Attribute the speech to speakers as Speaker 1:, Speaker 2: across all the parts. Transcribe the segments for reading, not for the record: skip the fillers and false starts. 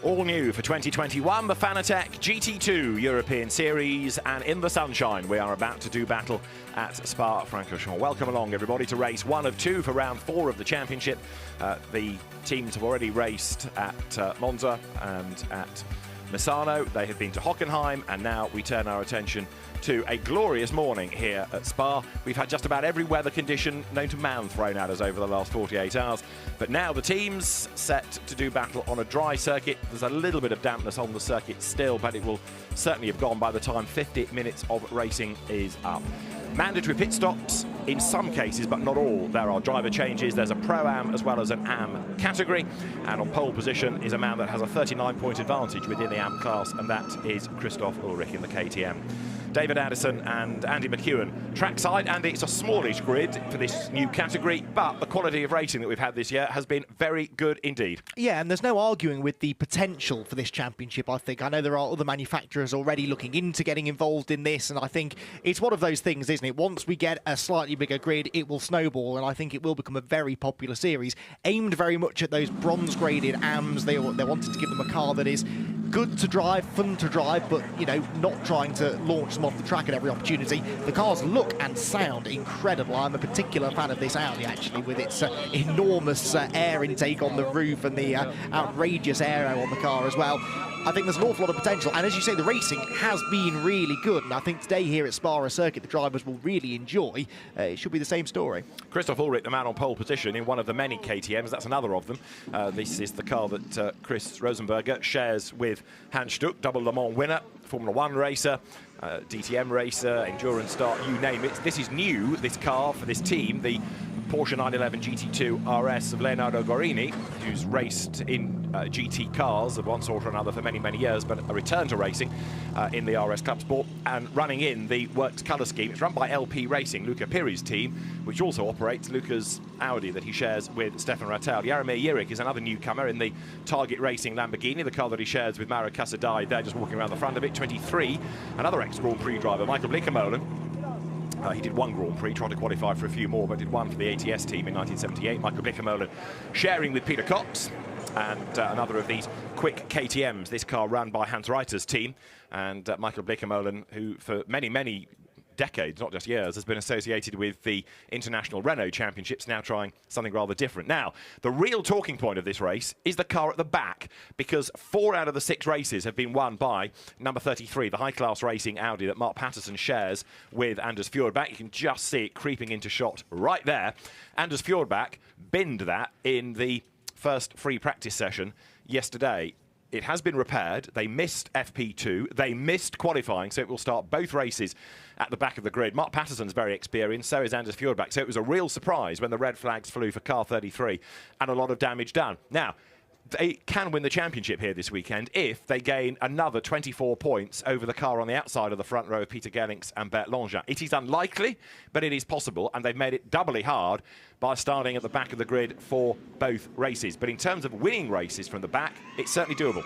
Speaker 1: All new for 2021, the Fanatec GT2 European Series, and in the sunshine we are about to do battle at Spa-Francorchamps. Welcome along everybody to race 1 of 2 for round 4 of the championship. The teams have already raced at Monza and at Misano. They have been to Hockenheim, and now we turn our attention to a glorious morning here at Spa. We've had just about every weather condition known to man thrown at us over the last 48 hours. But now the teams set to do battle on a dry circuit. There's a little bit of dampness on the circuit still, but it will certainly have gone by the time 50 minutes of racing is up. Mandatory pit stops in some cases, but not all. There are driver changes. There's a Pro-Am as well as an Am category. And on pole position is a man that has a 39-point advantage within the Am class, and that is Christoph Ulrich in the KTM. David Addison and Andy McEwen trackside. Andy, it's a smallish grid for this new category, but the quality of racing that we've had this year has been very good indeed.
Speaker 2: Yeah, and there's no arguing with the potential for this championship, I think. I know there are other manufacturers already looking into getting involved in this, and I think it's one of those things, isn't it? Once we get a slightly bigger grid, it will snowball, and I think it will become a very popular series, aimed very much at those bronze-graded AMs. They wanted to give them a car that is good to drive, fun to drive, but, you know, not trying to launch them off the track at every opportunity. The cars look and sound incredible. I'm a particular fan of this Audi, actually, with its enormous air intake on the roof and the outrageous aero on the car as well. I think there's an awful lot of potential, and as you say, the racing has been really good, and I think today here at Spa circuit the drivers will really enjoy. It should be the same story.
Speaker 1: Christoph Ulrich, the man on pole position in one of the many KTMs, that's another of them. This is the car that Chris Rosenberger shares with Hans Stuck, double Le Mans winner, Formula 1 racer, DTM racer, endurance start, you name it. This is new, this car for this team, the Porsche 911 GT2 RS of Leonardo Guarini, who's raced in GT cars of one sort or another for many, many years, but a return to racing in the RS Club Sport and running in the Works colour scheme. It's run by LP Racing, Luca Piri's team, which also operates Luca's Audi that he shares with Stefan Rattel. Jaromir Jirik is another newcomer in the Target Racing Lamborghini, the car that he shares with Maro Casadei. They're just walking around the front of it. 23, another ex-Grand Prix driver, Michael Blickermolen. He did one Grand Prix, tried to qualify for a few more, but did one for the ATS team in 1978. Michael Blickermolen sharing with Peter Cox, and another of these quick KTMs. This car run by Hans Reiter's team, and Michael Blickermolen, who for many, many decades, not just years, has been associated with the International Renault Championships, now trying something rather different. Now, the real talking point of this race is the car at the back, because 4 out of the 6 races have been won by number 33, the high-class racing Audi that Mark Patterson shares with Anders Fjordbach. You can just see it creeping into shot right there. Anders Fjordbach binned that in the first free practice session yesterday. It has been repaired. They missed FP2. They missed qualifying, so it will start both races at the back of the grid. Mark Patterson's very experienced, so is Anders Fjordbach. So it was a real surprise when the red flags flew for car 33 and a lot of damage done. Now, they can win the championship here this weekend if they gain another 24 points over the car on the outside of the front row of Peter Gelinks and Bert Langin. It is unlikely, but it is possible, and they've made it doubly hard by starting at the back of the grid for both races. But in terms of winning races from the back, it's certainly doable.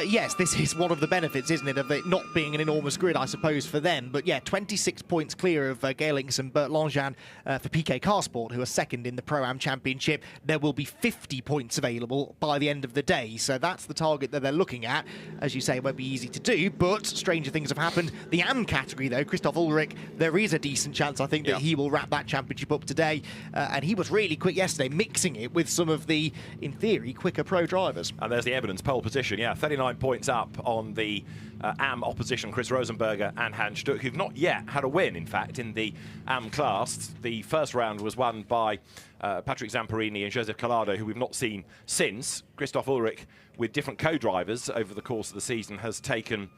Speaker 2: Yes, this is one of the benefits, isn't it, of it not being an enormous grid, I suppose, for them. But yeah, 26 points clear of Gelinks and Bert Langin for PK Carsport, who are second in the Pro-Am Championship. There will be 50 points available by the end of the day. So that's the target that they're looking at. As you say, it won't be easy to do, but stranger things have happened. The Am category, though, Christoph Ulrich, there is a decent chance, I think, that he will wrap that championship up today. And he was really quick yesterday, mixing it with some of the, in theory, quicker pro drivers.
Speaker 1: And there's the evidence, pole position, 39 points up on the Am opposition, Chris Rosenberger and Hans Stuck, who've not yet had a win, in fact, in the Am class. The first round was won by Patrick Zamparini and Joseph Collado, who we've not seen since. Christoph Ulrich, with different co-drivers over the course of the season, has taken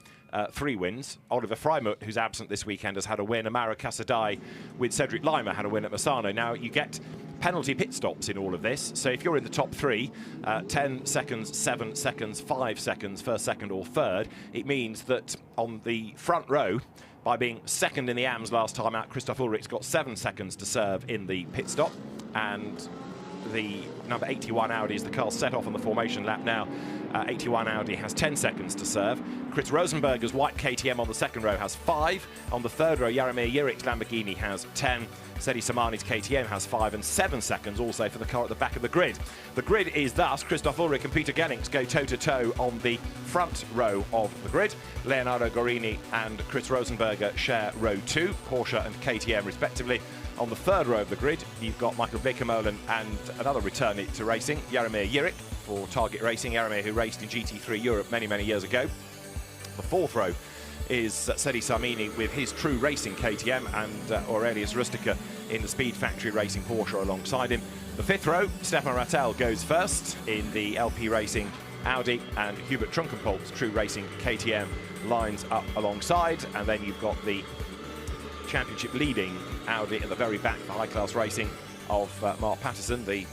Speaker 1: 3 wins. Oliver Freimuth, who's absent this weekend, has had a win. Amaro Casadei with Cedric Lima had a win at Misano. Now, you get penalty pit stops in all of this. So if you're in the top 3, 10 seconds, 7 seconds, 5 seconds, first, second or third, it means that on the front row, by being second in the AMs last time out, Christoph Ulrich's got 7 seconds to serve in the pit stop. And the number 81 Audi is the car set off on the formation lap now. 81 Audi has 10 seconds to serve. Chris Rosenberger's white KTM on the second row has 5. On the third row, Jaromir Jirik's Lamborghini has 10. Sedi Samani's KTM has 5 and 7 seconds also for the car at the back of the grid. The grid is thus: Christoph Ulrich and Peter Gellings go toe-to-toe on the front row of the grid. Leonardo Gorini and Chris Rosenberger share row 2, Porsche and KTM respectively. On the third row of the grid, you've got Michael Bleekemolen and another return to racing, Jaromir Jirik for Target Racing. Jaromir, who raced in GT3 Europe many, many years ago. The fourth row is Sedi Samani with his True Racing KTM and Aurelius Rustica in the Speed Factory Racing Porsche alongside him. The fifth row, Stefan Rattel goes first in the LP Racing Audi, and Hubert Trunkenpolt's True Racing KTM lines up alongside. And then you've got the championship leading Audi at the very back, the high-class racing of Mark Patterson, the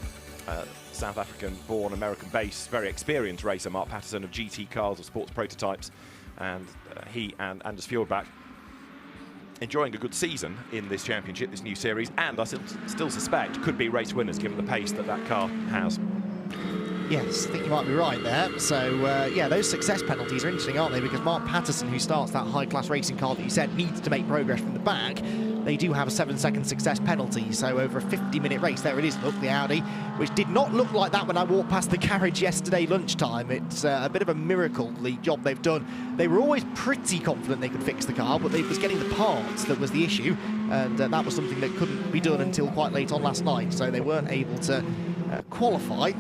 Speaker 1: South African-born, American-based, very experienced racer, Mark Patterson, of GT cars, of sports prototypes. And he and Anders Fjordbach enjoying a good season in this championship, this new series, and I still suspect could be race winners given the pace that that car has.
Speaker 2: Yes, I think you might be right there. So, yeah, those success penalties are interesting, aren't they? Because Mark Patterson, who starts that high-class racing car that you said needs to make progress from the back, they do have a 7-second success penalty. So over a 50-minute race, there it is, look, the Audi, which did not look like that when I walked past the garage yesterday lunchtime. It's a bit of a miracle, the job they've done. They were always pretty confident they could fix the car, but it was getting the parts that was the issue, and that was something that couldn't be done until quite late on last night. So they weren't able to qualify,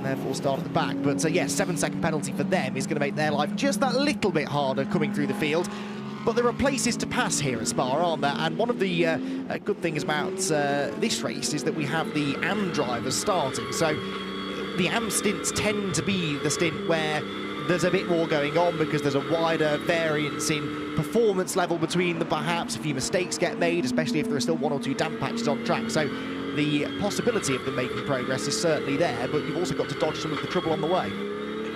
Speaker 2: therefore start at the back. But yes, 7-second penalty for them is going to make their life just that little bit harder coming through the field. But there are places to pass here at Spa, aren't there? And one of the good things about this race is that we have the AM drivers starting. So the AM stints tend to be the stint where there's a bit more going on because there's a wider variance in performance level between them, perhaps. A few mistakes get made, especially if there are still 1 or 2 damp patches on track. So the possibility of them making progress is certainly there, but you've also got to dodge some of the trouble on the way.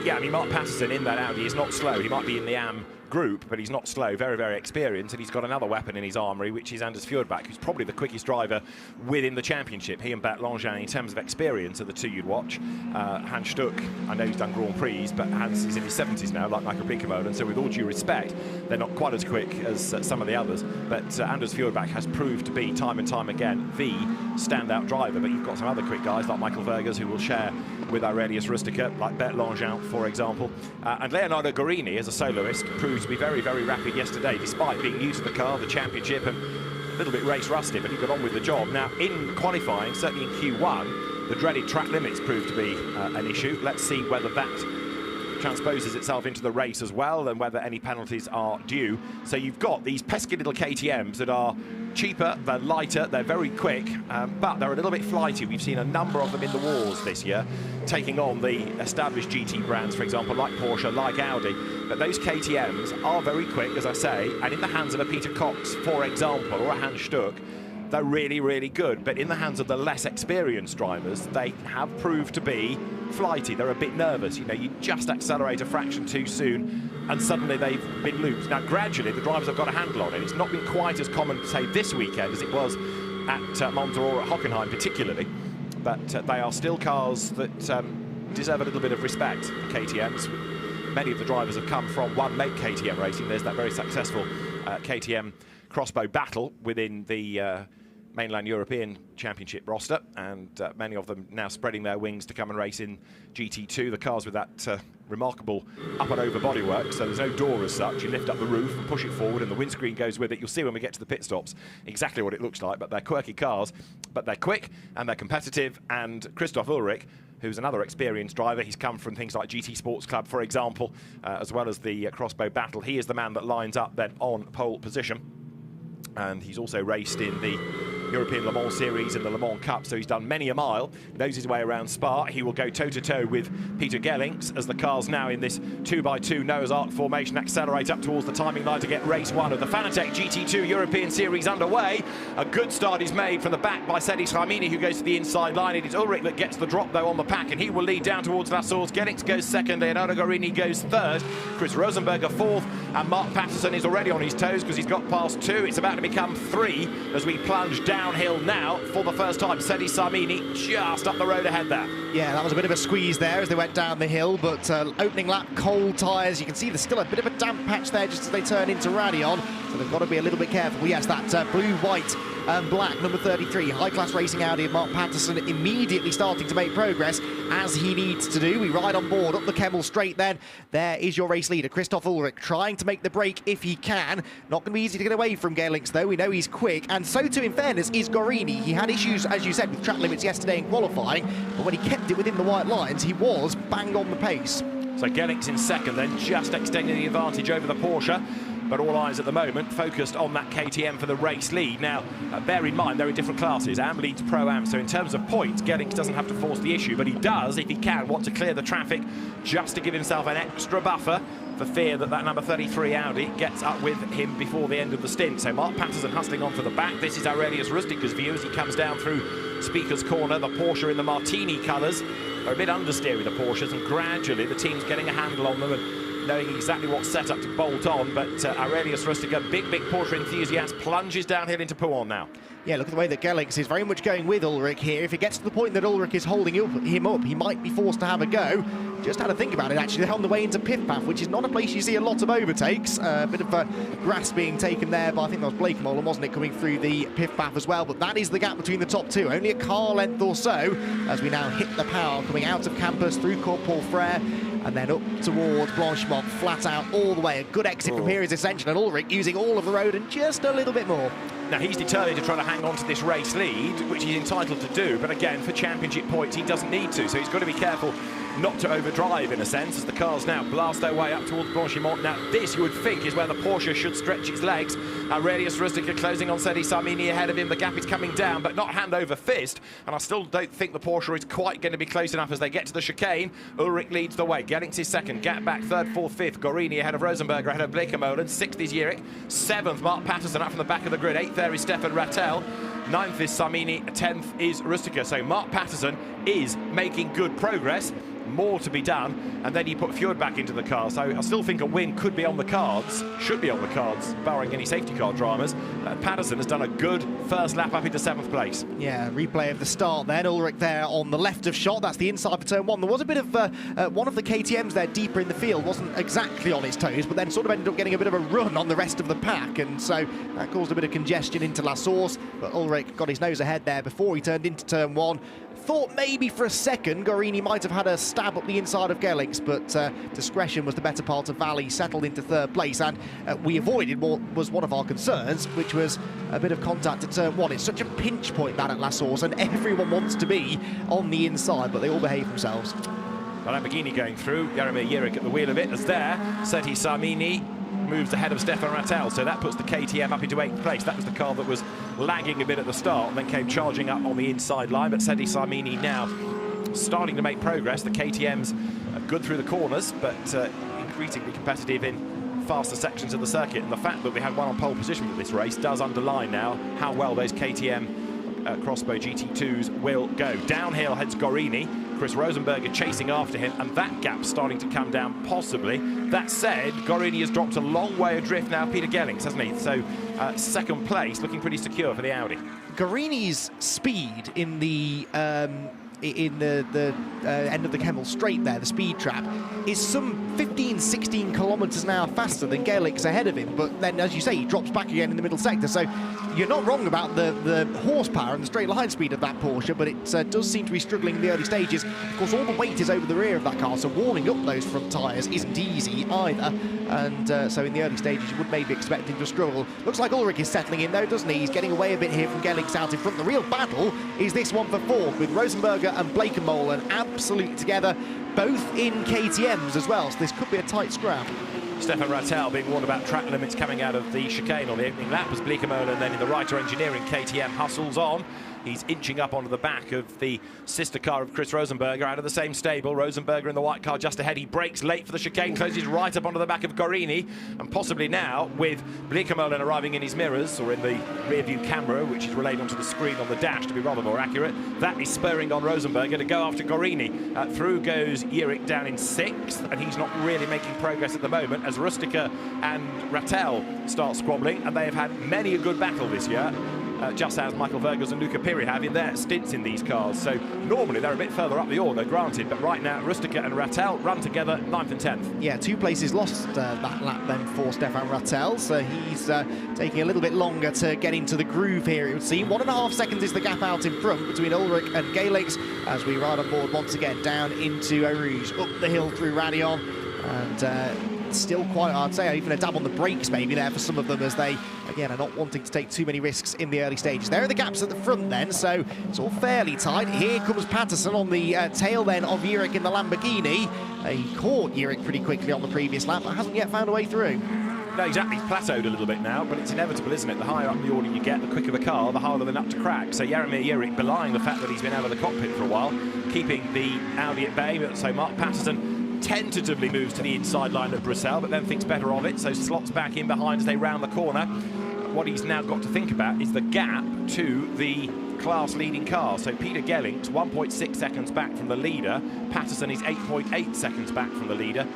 Speaker 1: Yeah, I mean, Mark Patterson in that Audi is not slow. He might be in the AM group, but he's not slow, very, very experienced, and he's got another weapon in his armoury, which is Anders Fjordbach, who's probably the quickest driver within the championship. He and Bert Langevin, in terms of experience, are the two you'd watch. Hans Stuck, I know he's done Grand Prix, but Hans is in his 70s now, like Michael Bleekemolen, and so with all due respect, they're not quite as quick as some of the others, but Anders Fjordbach has proved to be, time and time again, the standout driver. But you've got some other quick guys, like Michael Vergers, who will share with Aurelius Rustica, like Bert Langevin, for example. And Leonardo Gorini, as a soloist, proved to be very, very rapid yesterday, despite being new to the car, the championship, and a little bit race rusty, but he got on with the job. Now, in qualifying, certainly in Q1, the dreaded track limits proved to be an issue. Let's see whether that transposes itself into the race as well, and whether any penalties are due. So you've got these pesky little KTMs that are cheaper, they're lighter, they're very quick, but they're a little bit flighty. We've seen a number of them in the wars this year, taking on the established GT brands, for example, like Porsche, like Audi. But those KTMs are very quick, as I say, and in the hands of a Peter Cox, for example, or a Hans Stuck, they're really, really good. But in the hands of the less experienced drivers, they have proved to be flighty. They're a bit nervous. You know, you just accelerate a fraction too soon, and suddenly they've been looped. Now, gradually, the drivers have got a handle on it. It's not been quite as common, say, this weekend as it was at Monza or at Hockenheim particularly. But they are still cars that deserve a little bit of respect, the KTMs. Many of the drivers have come from one make KTM racing. There's that very successful KTM crossbow battle within the mainland European Championship roster, and many of them now spreading their wings to come and race in GT2, the cars with that remarkable up and over bodywork. So there's no door as such. You lift up the roof and push it forward, and the windscreen goes with it. You'll see when we get to the pit stops exactly what it looks like. But they're quirky cars, but they're quick and they're competitive. And Christoph Ulrich, who's another experienced driver, he's come from things like GT Sports Club, for example, as well as the crossbow battle. He is the man that lines up then on pole position. And he's also raced in the European Le Mans Series and the Le Mans Cup, so he's done many a mile, knows his way around Spa. He will go toe-to-toe with Peter Gellings as the cars now in this 2x2 Noah's Ark formation accelerate up towards the timing line to get race one of the Fanatec GT2 European Series underway. A good start is made from the back by Sedi Samani, who goes to the inside line. It is Ulrich that gets the drop, though, on the pack, and he will lead down towards La Source. Gellings goes second, Leonardo Gorini goes third, Chris Rosenberger fourth, and Mark Patterson is already on his toes because he's got past two. It's about to become three as we plunge down downhill now for the first time. Sedi Sarmini just up the road ahead there.
Speaker 2: Yeah, that was a bit of a squeeze there as they went down the hill, but opening lap, cold tyres. You can see there's still a bit of a damp patch there just as they turn into Radion, so they've got to be a little bit careful. Well, yes, that blue, white and black, number 33, high-class racing Audi of Mark Patterson immediately starting to make progress as he needs to do. We ride on board up the Kemmel straight then. There is your race leader, Christoph Ulrich, trying to make the break if he can. Not going to be easy to get away from Gerlings, though. We know he's quick, and so too, in fairness, is Gorini. He had issues, as you said, with track limits yesterday in qualifying, but when he kept it within the white lines, he was bang on the pace.
Speaker 1: So Gerlings in second then, just extending the advantage over the Porsche. But all eyes at the moment focused on that KTM for the race lead. Now, bear in mind, they're in different classes. Am leads Pro-Am, so in terms of points, Gerlings doesn't have to force the issue, but he does, if he can, want to clear the traffic just to give himself an extra buffer for fear that number 33 Audi gets up with him before the end of the stint. So Mark Patterson hustling on for the back. This is Aurelius Rustica's view as he comes down through Speaker's Corner. The Porsche in the Martini colours are a bit understeer with the Porsches, and gradually the team's getting a handle on them and knowing exactly what setup to bolt on. But Aurelius Rustica, big Porsche enthusiast, plunges downhill into Pouan now.
Speaker 2: Yeah, look at the way that Gerlings is very much going with Ulrich here. If it gets to the point that Ulrich is holding him up, he might be forced to have a go. Just had to think about it, actually. They're on the way into pit path, which is not a place you see a lot of overtakes. A bit of grass being taken there, but I think that was Blake Mullen, wasn't it, coming through the pit path as well. But that is the gap between the top two. Only a car length or so as we now hit the power, coming out of campus through Court Paul Frere and then up towards Blanchimont, flat out all the way. A good exit from here is essential, and Ulrich using all of the road and just a little bit more.
Speaker 1: Now, he's determined to try to hang on to this race lead, which he's entitled to do, but again, for championship points, he doesn't need to, so he's got to be careful not to overdrive, in a sense, as the cars now blast their way up towards Blanchimont. Now, this, you would think, is where the Porsche should stretch its legs. Aurelius Rustica closing on Sedi Sarmini ahead of him. The gap is coming down, but not hand over fist, and I still don't think the Porsche is quite going to be close enough as they get to the chicane. Ulrich leads the way. Gerlings is second. Gap back, third, fourth, fifth. Gorini ahead of Rosenberger, ahead of Bleekemolen. Sixth is Jirik. Seventh, Mark Patterson up from the back of the grid. Eighth there is Stefan Rattel. Ninth is Sarmini. 10th is Rustica. So Mark Patterson is making good progress. More to be done, and then you put Fjord back into the car, so I still think a win could be on the cards, should be on the cards, barring any safety car dramas. Patterson has done a good first lap up into 7th place.
Speaker 2: Yeah, replay of the start then. Ulrich there on the left of shot, that's the inside for turn one. There was a bit of one of the KTMs there deeper in the field, wasn't exactly on its toes, but then sort of ended up getting a bit of a run on the rest of the pack, and so that caused a bit of congestion into La Source, but Ulrich got his nose ahead there before he turned into turn one. Thought maybe for a second Gorini might have had a stab up the inside of Gerlings, but discretion was the better part of Valley, settled into third place, and we avoided what was one of our concerns, which was a bit of contact at turn one. It's such a pinch point that at La Source, and everyone wants to be on the inside, but they all behave themselves.
Speaker 1: The Lamborghini going through, Jaromir Jirik at the wheel of it, as there, Sedi Sarmini moves ahead of Stefan Rattel, so that puts the KTM up into 8th place. That was the car that was lagging a bit at the start and then came charging up on the inside line, but Sedi Sarmini now starting to make progress. The KTM's good through the corners, but increasingly competitive in faster sections of the circuit, and the fact that we had one on pole position for this race does underline now how well those KTM Crossbow GT2s will go. Downhill heads Gorini, Chris Rosenberger chasing after him, and that gap's starting to come down possibly. That said, Gorini has dropped a long way adrift now, Peter Gerlings, hasn't he? So second place looking pretty secure for the Audi.
Speaker 2: Gorini's speed in the end of the Kemmel straight there, the speed trap, is some 15-16 kilometres an hour faster than Gerlings ahead of him, but then, as you say, he drops back again in the middle sector, so you're not wrong about the horsepower and the straight line speed of that Porsche, but it does seem to be struggling in the early stages. Of course, all the weight is over the rear of that car, so warming up those front tyres isn't easy either, and so in the early stages you would maybe expect him to struggle. Looks like Ulrich is settling in though, doesn't he? He's getting away a bit here from Gerlings out in front. The real battle is this one for fourth, with Rosenberger and Bleekemolen absolutely together, both in KTMs as well, so this could be a tight scrap.
Speaker 1: Stefan Rattel being warned about track limits coming out of the chicane on the opening lap as Bleekemolen then in the Reiter Engineering KTM hustles on. He's inching up onto the back of the sister car of Chris Rosenberger out of the same stable. Rosenberger in the white car just ahead. He brakes late for the chicane, closes right up onto the back of Gorini, and possibly now with Bleekemolen arriving in his mirrors, or in the rear view camera, which is relayed onto the screen on the dash to be rather more accurate, that is spurring on Rosenberger to go after Gorini. Through goes Jirik down in 6th, and he's not really making progress at the moment as Rustica and Rattel start squabbling, and they have had many a good battle this year. just as Michael Vergers and Luca Piri have in their stints in these cars. So normally they're a bit further up the order, granted, but right now Rustiger and Rattel run together 9th and 10th.
Speaker 2: Yeah, 2 places lost that lap then for Stefan Rattel, so he's taking a little bit longer to get into the groove here, it would seem. 1.5 seconds is the gap out in front between Ulrich and Galix as we ride on board once again down into Eau Rouge, up the hill through Radion, and still quite, I'd say, even a dab on the brakes maybe there for some of them, as they, again, are not wanting to take too many risks in the early stages. There are the gaps at the front then, so it's all fairly tight. Here comes Patterson on the tail then of Jurek in the Lamborghini. He caught Jurek pretty quickly on the previous lap, but hasn't yet found a way through.
Speaker 1: No, exactly. He's plateaued a little bit now, but it's inevitable, isn't it? The higher up the order you get, the quicker the car, the harder the nut to crack. So Jaromir Jurek, belying the fact that he's been out of the cockpit for a while, keeping the Audi at bay. So Mark Patterson tentatively moves to the inside line of Bruxelles, but then thinks better of it, so slots back in behind as they round the corner. What he's now got to think about is the gap to the class-leading car. So Peter Gelling's 1.6 seconds back from the leader. Patterson is 8.8 seconds back from the leader.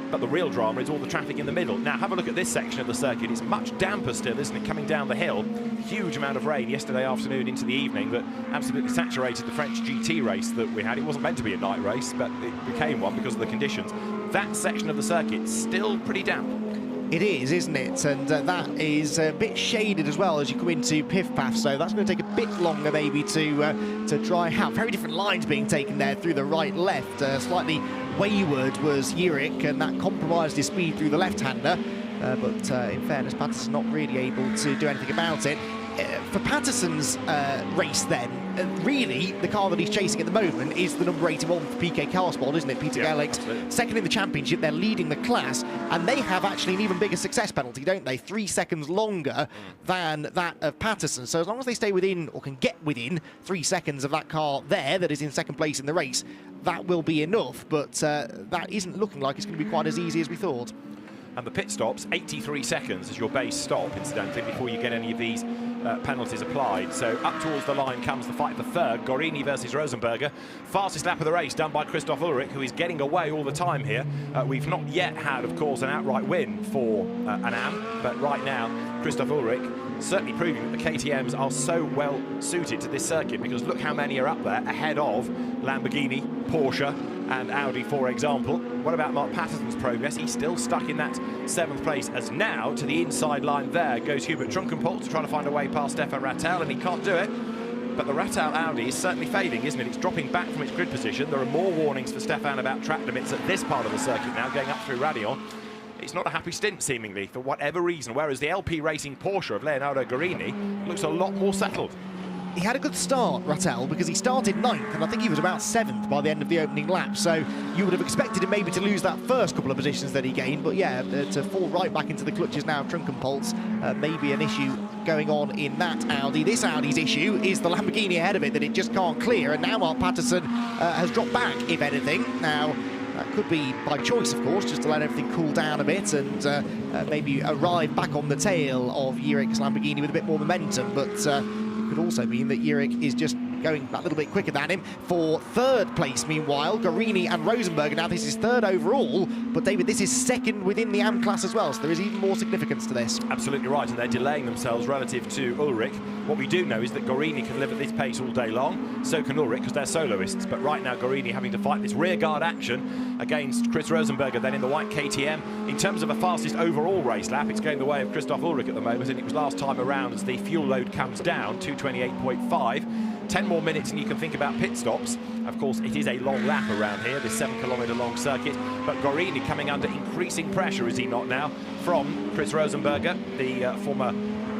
Speaker 1: But the real drama is all the traffic in the middle. Now, have a look at this section of the circuit. It's much damper still, isn't it, coming down the hill. Huge amount of rain yesterday afternoon into the evening that absolutely saturated the French GT race that we had. It wasn't meant to be a night race, but it became one because of the conditions. That section of the circuit still pretty damp.
Speaker 2: It is, isn't it? And that is a bit shaded as well as you come into Piff Paff, so that's going to take a bit longer maybe to dry out. Very different lines being taken there through the right-left. Slightly wayward was Jurek, and that compromised his speed through the left-hander. But in fairness, Patterson's not really able to do anything about it. For Patterson's race then, really the car that he's chasing at the moment is the number 81 for PK Carsport, isn't it? Peter Gellix, second in the championship, they're leading the class, and they have actually an even bigger success penalty, don't they? 3 seconds longer than that of Patterson. So as long as they stay within, or can get within 3 seconds of that car there that is in second place in the race, that will be enough, but that isn't looking like it's going to be quite as easy as we thought.
Speaker 1: And the pit stops, 83 seconds as your base stop, incidentally, before you get any of these penalties applied. So up towards the line comes the fight for third. Gorini versus Rosenberger. Fastest lap of the race done by Christoph Ulrich, who is getting away all the time here. We've not yet had, of course, an outright win for an AM, but right now, Christoph Ulrich certainly proving that the KTMs are so well suited to this circuit, because look how many are up there ahead of Lamborghini, Porsche and Audi, for example. What about Mark Patterson's progress? He's still stuck in that 7th place, as now to the inside line there goes Hubert Trunkenpolt to try to find a way past Stefan Rattel, and he can't do it. But the Rattel Audi is certainly fading, isn't it? It's dropping back from its grid position. There are more warnings for Stefan about track limits at this part of the circuit now, going up through Radion. It's not a happy stint, seemingly, for whatever reason, whereas the LP Racing Porsche of Leonardo Guarini looks a lot more settled.
Speaker 2: He had a good start, Rattel, because he started 9th, and I think he was about 7th by the end of the opening lap, so you would have expected him maybe to lose that first couple of positions that he gained, but yeah, to fall right back into the clutches now of Trunkenpoltz, maybe an issue going on in that Audi. This Audi's issue is the Lamborghini ahead of it that it just can't clear, and now Mark Patterson has dropped back, if anything. Now, that could be by choice, of course, just to let everything cool down a bit and maybe arrive back on the tail of Jurek's Lamborghini with a bit more momentum, but it could also mean that Jurek is just going that little bit quicker than him. For third place, meanwhile, Guarini and Rosenberger. Now, this is third overall, but David, this is second within the AM class as well, so there is even more significance to this.
Speaker 1: Absolutely right, and they're delaying themselves relative to Ulrich. What we do know is that Guarini can live at this pace all day long, so can Ulrich, because they're soloists. But right now, Guarini having to fight this rearguard action against Chris Rosenberger, then in the white KTM. In terms of a fastest overall race lap, it's going the way of Christoph Ulrich at the moment, and it was last time around as the fuel load comes down, 228.5. 10 more minutes and you can think about pit stops. Of course, it is a long lap around here, this 7-kilometre long circuit, but Guarini coming under increasing pressure, is he not now, from Chris Rosenberger, the former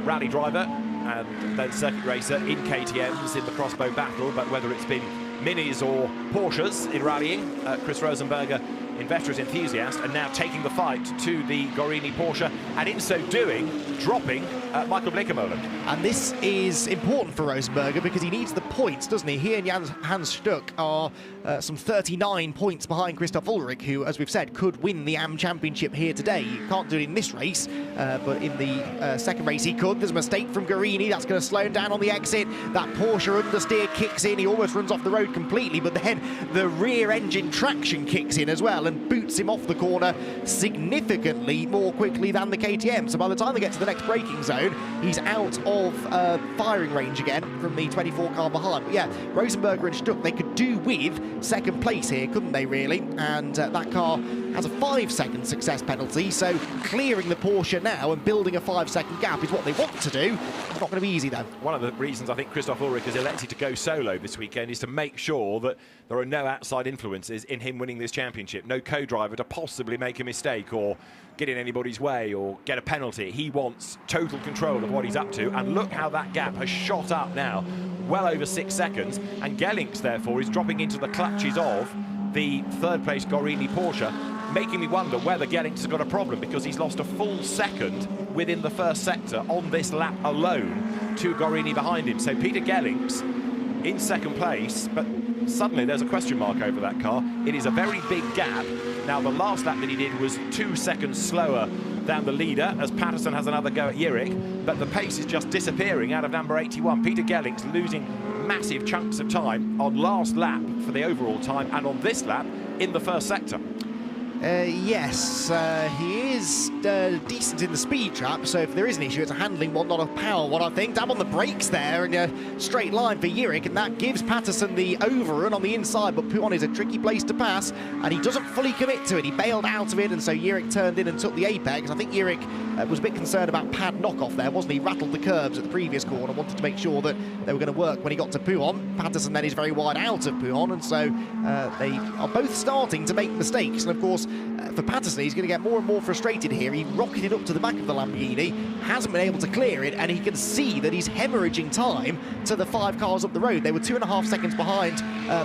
Speaker 1: rally driver and then circuit racer in KTMs in the crossbow battle. But whether it's been Minis or Porsches in rallying, Chris Rosenberger, inveterate enthusiast, and now taking the fight to the Guarini Porsche, and in so doing, dropping Michael Bleekemolen.
Speaker 2: And this is important for Rosenberger because he needs the points, doesn't he? He and Hans Stuck are some 39 points behind Christoph Ulrich, who, as we've said, could win the AM Championship here today. You can't do it in this race, but in the second race he could. There's a mistake from Guarini. That's going to slow him down on the exit. That Porsche understeer kicks in. He almost runs off the road completely, but then the rear engine traction kicks in as well and boots him off the corner significantly more quickly than the KTM. So by the time they get to the next braking zone, zone. He's out of firing range again from the 24 car behind. But yeah, Rosenberger and Stuck, they could do with second place here, couldn't they, really? And that car has a 5-second success penalty, so clearing the Porsche now and building a 5-second gap is what they want to do. It's not going to be easy, though. One
Speaker 1: of the reasons I think Christoph Ulrich has elected to go solo this weekend is to make sure that there are no outside influences in him winning this championship. No co-driver to possibly make a mistake or get in anybody's way or get a penalty. He wants total control of what he's up to, and look how that gap has shot up now, well over 6 seconds, and Gellings, therefore, is dropping into the clutches of the third-place Gorini Porsche, making me wonder whether Gellings has got a problem, because he's lost a full second within the first sector on this lap alone to Gorini behind him. So Peter Gellings in second place, but suddenly there's a question mark over that car. It is a very big gap. Now, the last lap that he did was 2 seconds slower than the leader, as Patterson has another go at Ulrich, but the pace is just disappearing out of number 81. Peter Gellings losing massive chunks of time on last lap for the overall time, and on this lap in the first sector.
Speaker 2: Yes, he is decent in the speed trap, so if there is an issue, it's a handling one, not a power one, I think. Dab on the brakes there, and a straight line for Ulrich, and that gives Patterson the overrun on the inside, but Pouhon is a tricky place to pass, and he doesn't fully commit to it. He bailed out of it, and so Ulrich turned in and took the apex. I think Ulrich was a bit concerned about pad knockoff there, wasn't he? Rattled the curbs at the previous corner, wanted to make sure that they were going to work when he got to Pouhon. Patterson then is very wide out of Pouhon, and so they are both starting to make mistakes, and of course, for Patterson, he's going to get more and more frustrated here. He rocketed up to the back of the Lamborghini, hasn't been able to clear it, and he can see that he's hemorrhaging time to the 5 cars up the road. They were 2.5 seconds behind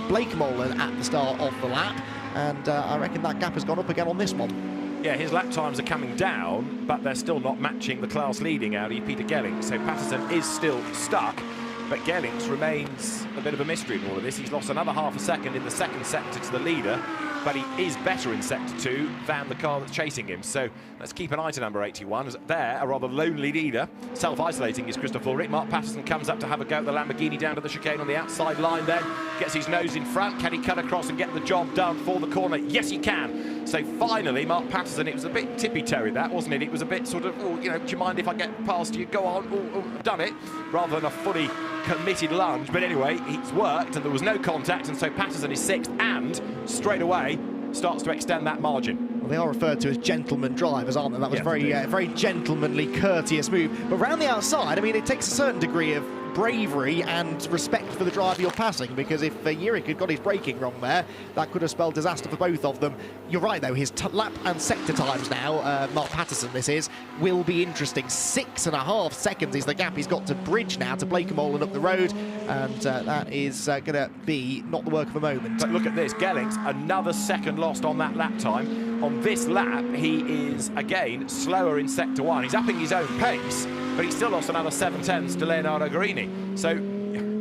Speaker 2: Blake Molan at the start of the lap, and I reckon that gap has gone up again on this one.
Speaker 1: Yeah, his lap times are coming down, but they're still not matching the class-leading Audi Peter Gellings, so Patterson is still stuck. But Gellings remains a bit of a mystery in all of this. He's lost another half a second in the second sector to the leader, but he is better in sector 2 than the car that's chasing him. So let's keep an eye to number 81. As there, a rather lonely leader, self-isolating is Christoph Ulrich. Mark Patterson comes up to have a go at the Lamborghini down to the chicane on the outside line then. Gets his nose in front. Can he cut across and get the job done for the corner? Yes, he can. So finally, Mark Patterson, it was a bit tippy-toey that, wasn't it? It was a bit sort of, oh, you know, do you mind if I get past you? Go on, done it. Rather than a fully committed lunge, but anyway, it's worked and there was no contact, and so Patterson is 6th and straight away starts to extend that margin.
Speaker 2: Well, they are referred to as gentleman drivers, aren't they? That was very gentlemanly, courteous move. But round the outside, I mean, it takes a certain degree of bravery and respect for the driver you're passing, because if Ulrich had got his braking wrong there, that could have spelled disaster for both of them. You're right, though, his lap and sector times now, Mark Patterson this is, will be interesting. 6.5 seconds is the gap he's got to bridge now to Blake Molan up the road, and that is going to be not the work of a moment.
Speaker 1: But look at this, Gellings, another second lost on that lap time. On this lap, he is, again, slower in sector 1. He's upping his own pace, but he still lost another 7/10 to Leonardo Gorini. So,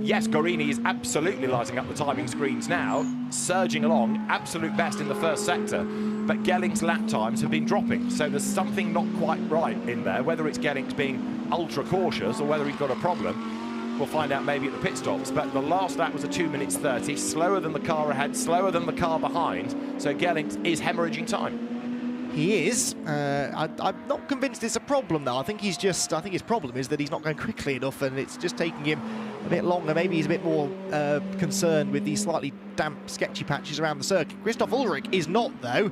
Speaker 1: yes, Gorini is absolutely lighting up the timing screens now, surging along, absolute best in the first sector, but Gellings' lap times have been dropping, so there's something not quite right in there. Whether it's Gellings being ultra cautious or whether he's got a problem, we'll find out maybe at the pit stops. But the last lap was a 2 minutes 30, slower than the car ahead, slower than the car behind, so Gellings is hemorrhaging time.
Speaker 2: He is. I'm not convinced it's a problem, though. I think his problem is that he's not going quickly enough, and it's just taking him a bit longer. Maybe he's a bit more concerned with these slightly damp, sketchy patches around the circuit. Christoph Ulrich is not, though.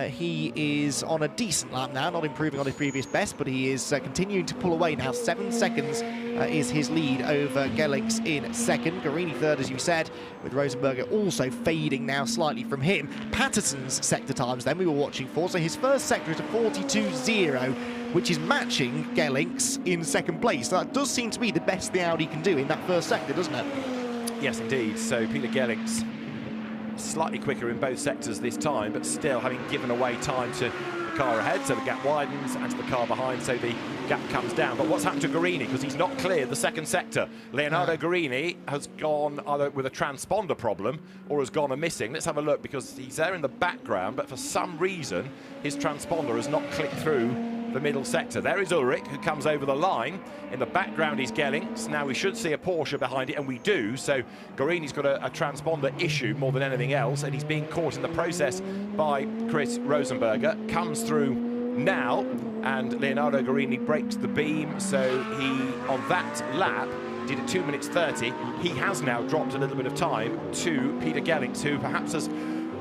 Speaker 2: He is on a decent lap now, not improving on his previous best, but he is continuing to pull away now. 7 seconds is his lead over Gellings in second. Gorini third, as you said, with Rosenberger also fading now slightly from him. Patterson's sector times, then, we were watching for. So his first sector is a 42.0, which is matching Gellings in second place. So that does seem to be the best the Audi can do in that first sector, doesn't it?
Speaker 1: Yes, indeed. So Peter Gellings slightly quicker in both sectors this time, but still having given away time to the car ahead, so the gap widens, and to the car behind, so the gap comes down. But what's happened to Gorini? Because he's not cleared the second sector. Leonardo Gorini has gone either with a transponder problem or has gone missing. Let's have a look, because he's there in the background, but for some reason his transponder has not clicked through the middle sector. There is Ulrich, who comes over the line. In the background is Gellings. Now we should see a Porsche behind it, and we do. So Gorini's got a transponder issue more than anything else, and he's being caught in the process by Chris Rosenberger. Comes through now, and Leonardo Guarini breaks the beam, so he, on that lap, did it 2 minutes 30. He has now dropped a little bit of time to Peter Gellings, who perhaps has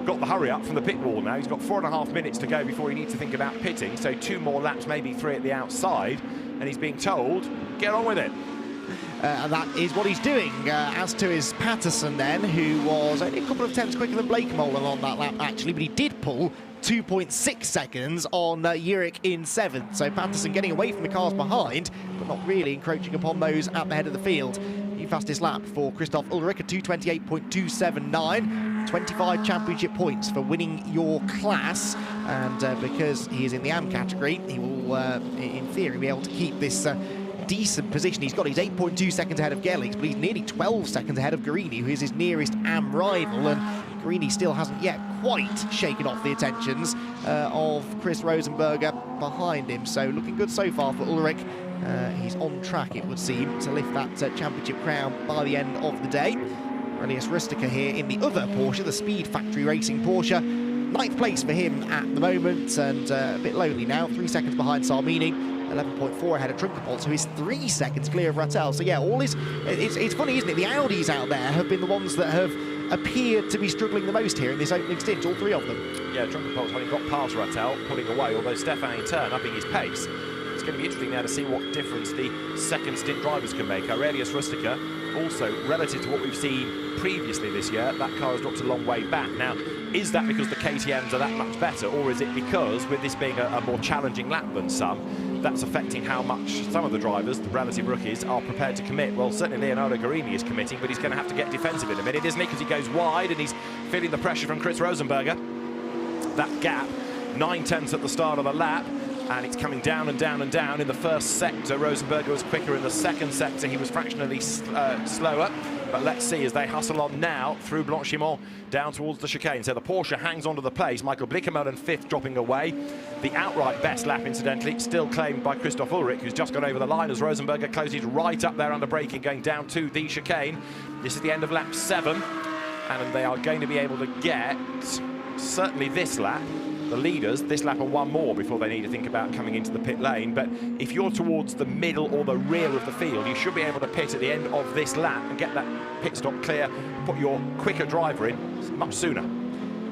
Speaker 1: got the hurry up from the pit wall now. He's got 4.5 minutes to go before he needs to think about pitting, so 2 more laps, maybe 3 at the outside, and he's being told, get on with it.
Speaker 2: And that is what he's doing. As to his Patterson then, who was only a couple of tenths quicker than Blake Molan on that lap actually, but he did pull 2.6 seconds on Ulrich in 7th. So Patterson getting away from the cars behind, but not really encroaching upon those at the head of the field. The fastest lap for Christoph Ulrich, a 2:28.279. 25 championship points for winning your class, and because he is in the AM category, he will, in theory, be able to keep this decent position. He's got, he's 8.2 seconds ahead of Gellings, but he's nearly 12 seconds ahead of Guarini, who is his nearest AM rival, and Guarini still hasn't yet quite shaken off the attentions of Chris Rosenberger behind him. So looking good so far for Ulrich. He's on track, it would seem, to lift that championship crown by the end of the day. Elias Rustica here in the other Porsche, the Speed Factory Racing Porsche. 9th place for him at the moment, and a bit lonely now, 3 seconds behind Salmini, 11.4 ahead of Trunkenpolz, who is 3 seconds clear of Rattel. So yeah, all is, it's funny, isn't it? The Audis out there have been the ones that have appeared to be struggling the most here in this opening stint, all 3 of them. Yeah,
Speaker 1: Trunkenpolz having got past Rattel, pulling away, although Stefan in turn upping his pace. It's going to be interesting now to see what difference the second stint drivers can make. Aurelius Rustica, also relative to what we've seen previously this year, that car has dropped a long way back. Now, is that because the KTMs are that much better, or is it because, with this being a more challenging lap than some, that's affecting how much some of the drivers, the relative rookies, are prepared to commit? Well, certainly Leonardo Guarini is committing, but he's going to have to get defensive in a minute, isn't he? Because he goes wide and he's feeling the pressure from Chris Rosenberger. That gap, 9 tenths at the start of the lap, and it's coming down and down and down. In the first sector, Rosenberger was quicker. In the second sector, he was fractionally slower. But let's see as they hustle on now through Blanchimont down towards the chicane. So the Porsche hangs onto the place. Michael Blickermolen 5th, dropping away. The outright best lap, incidentally, still claimed by Christoph Ulrich, who's just gone over the line as Rosenberger closes right up there under braking, going down to the chicane. This is the end of lap 7, and they are going to be able to get, certainly this lap, the leaders, this lap and 1 more before they need to think about coming into the pit lane. But if you're towards the middle or the rear of the field, you should be able to pit at the end of this lap and get that pit stop clear, put your quicker driver in much sooner.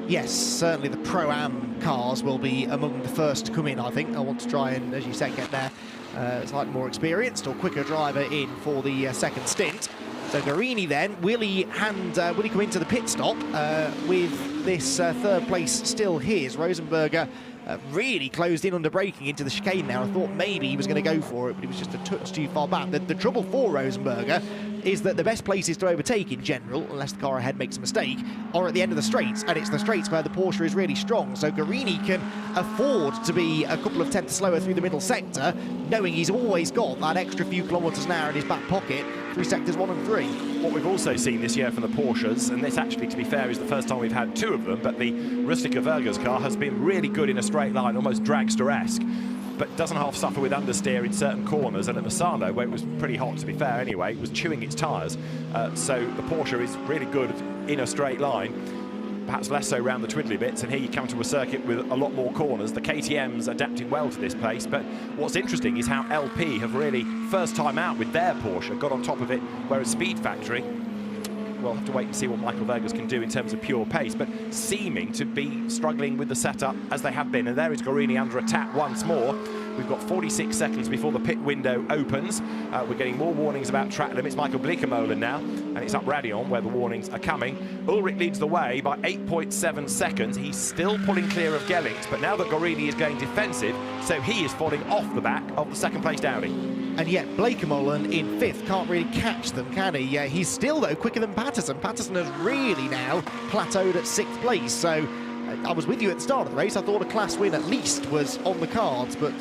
Speaker 2: Yes, certainly the Pro-Am cars will be among the first to come in, I think. I want to try and, as you said, get their slightly more experienced or quicker driver in for the second stint. So Guarini then, will he come into the pit stop with this 3rd place still his? Rosenberger really closed in under braking into the chicane there. I thought maybe he was going to go for it, but he was just a touch too far back. The trouble for Rosenberger is that the best places to overtake in general, unless the car ahead makes a mistake, are at the end of the straights, and it's the straights where the Porsche is really strong. So Guarini can afford to be a couple of tenths slower through the middle sector, knowing he's always got that extra few kilometres an hour in his back pocket through sectors 1 and 3.
Speaker 1: What we've also seen this year from the Porsches, and this actually, to be fair, is the first time we've had 2 of them, but the Rustica Vergas car has been really good in a straight line, almost dragster-esque, but doesn't half suffer with understeer in certain corners. And at Misano, where it was pretty hot, to be fair anyway, it was chewing its tyres. So the Porsche is really good in a straight line, perhaps less so around the twiddly bits, and here you come to a circuit with a lot more corners. The KTM's adapted well to this pace, but what's interesting is how LP have really, first time out with their Porsche, got on top of it, whereas Speed Factory, we'll have to wait and see what Michael Vergas can do in terms of pure pace, but seeming to be struggling with the setup as they have been. And there is Guarini under attack once more. We've got 46 seconds before the pit window opens. We're getting more warnings about track limits. Michael Blickermolen now, and it's up Radion where the warnings are coming. Ulrich leads the way by 8.7 seconds. He's still pulling clear of Gellings, but now that Guarini is going defensive, so he is falling off the back of the second place Audi.
Speaker 2: And yet Blickermolen in 5th can't really catch them, can he? He's still, though, quicker than Patterson. Patterson has really now plateaued at 6th place, so I was with you at the start of the race. I thought a class win at least was on the cards, but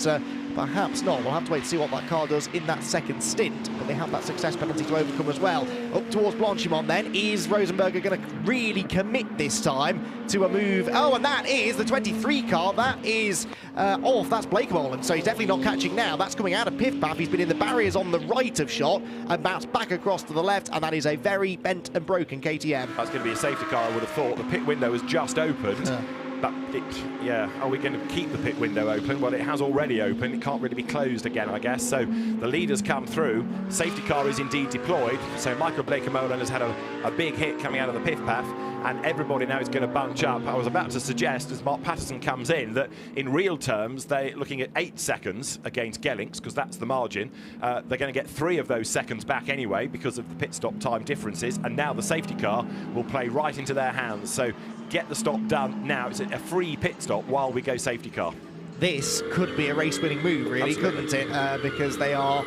Speaker 2: perhaps not. We'll have to wait to see what that car does in that second stint, but they have that success penalty to overcome as well. Up towards Blanchimont then. Is Rosenberger going to really commit this time to a move? Oh, and that is the 23 car. That is off. That's Blickermolen, so he's definitely not catching now. That's coming out of pit path. He's been in the barriers on the right of shot and bounced back across to the left, and that is a very bent and broken KTM.
Speaker 1: That's going to be a safety car, I would have thought. The pit window has just opened. But yeah, are we going to keep the pit window open? Well, it has already opened. It can't really be closed again, I guess. So the leaders come through. Safety car is indeed deployed. So Michael Blake-Molen has had a big hit coming out of the pit path, and everybody now is going to bunch up. I was about to suggest, as Mark Patterson comes in, that in real terms, they're looking at 8 seconds against Gellings, because that's the margin. They're going to get 3 of those seconds back anyway because of the pit stop time differences, and now the safety car will play right into their hands. So get the stop done now. It's a free pit stop while we go safety car.
Speaker 2: This could be a race-winning move, really,
Speaker 1: Absolutely.
Speaker 2: couldn't it? Because they are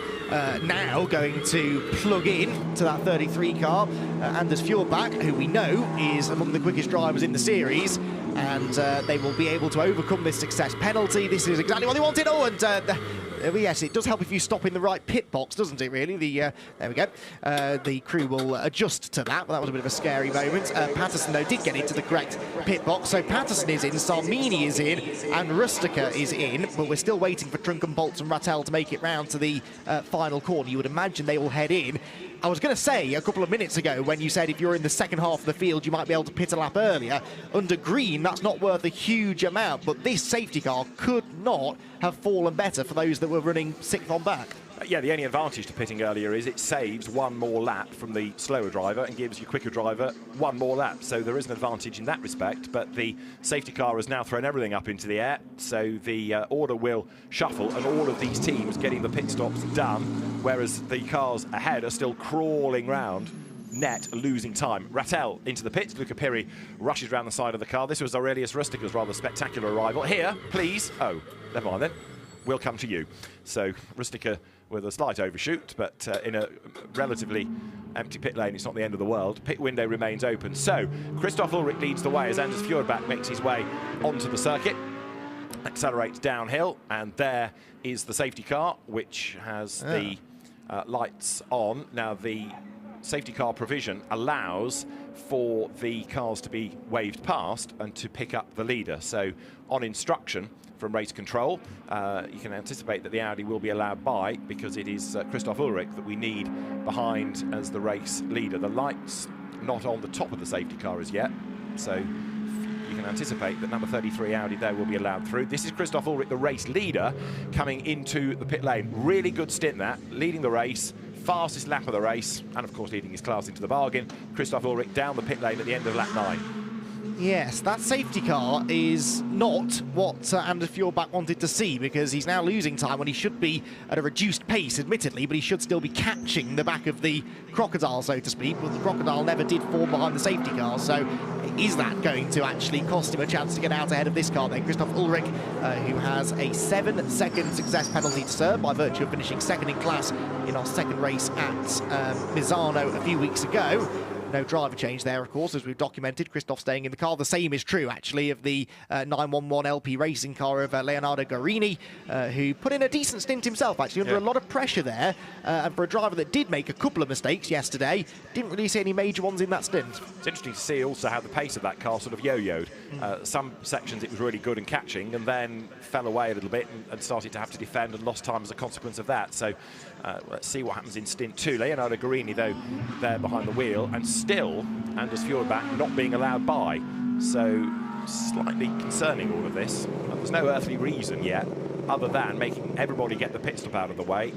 Speaker 2: now going to plug in to that 33 car. Anders Fjordbach, who we know is among the quickest drivers in the series, and they will be able to overcome this success penalty. This is exactly what they wanted. Oh, and yes, it does help if you stop in the right pit box, doesn't it, really? There we go. The crew will adjust to that, but that was a bit of a scary moment. Patterson, though, did get into the correct pit box. So Patterson is in, Sarmini is in, and Rustica is in, but we're still waiting for Trunken, Bolts and Rattel to make it round to the final corner. You would imagine they will head in. I was going to say a couple of minutes ago when you said if you're in the second half of the field you might be able to pit a lap earlier. Under green, that's not worth a huge amount, but this safety car could not have fallen better for those that were running 6th on back.
Speaker 1: Yeah, the only advantage to pitting earlier is it saves 1 more lap from the slower driver and gives your quicker driver 1 more lap. So there is an advantage in that respect, but the safety car has now thrown everything up into the air. So the order will shuffle, and all of these teams getting the pit stops done, whereas the cars ahead are still crawling round net, losing time. Rattel into the pits. Luca Piri rushes around the side of the car. This was Aurelius Rustica's rather spectacular arrival. Here, please. Oh, never mind then. We'll come to you. So Rustica with a slight overshoot, but in a relatively empty pit lane, it's not the end of the world. Pit window remains open. So Christoph Ulrich leads the way as Anders Fjordbach makes his way onto the circuit, accelerates downhill, and there is the safety car, which has the lights on. Now, the safety car provision allows for the cars to be waved past and to pick up the leader. So on instruction from race control, you can anticipate that the Audi will be allowed by, because it is Christoph Ulrich that we need behind as the race leader. The light's not on the top of the safety car as yet, so you can anticipate that number 33 Audi there will be allowed through. This is Christoph Ulrich, the race leader, coming into the pit lane. Really good stint that, leading the race, fastest lap of the race, and of course leading his class into the bargain. Christoph Ulrich down the pit lane at the end of lap 9.
Speaker 2: Yes, that safety car is not what Anders Fjordbach wanted to see, because he's now losing time when he should be at a reduced pace, admittedly, but he should still be catching the back of the Crocodile, so to speak. But the Crocodile never did fall behind the safety car, so is that going to actually cost him a chance to get out ahead of this car then? Christoph Ulrich, who has a 7-second success penalty to serve by virtue of finishing second in class in our second race at Misano a few weeks ago. No driver change there, of course, as we've documented. Christoph staying in the car. The same is true, actually, of the 911 LP racing car of Leonardo Guarini, who put in a decent stint himself, actually, under a lot of pressure there. And for a driver that did make a couple of mistakes yesterday, didn't really see any major ones in that stint.
Speaker 1: It's interesting to see also how the pace of that car sort of yo-yoed. Some sections it was really good in catching, and then fell away a little bit and started to have to defend and lost time as a consequence of that. So let's see what happens in stint 2. Leonardo Guarini, though, there behind the wheel, and still Anders Fjordbach not being allowed by. So slightly concerning, all of this. There's no earthly reason yet other than making everybody get the pit stop out of the way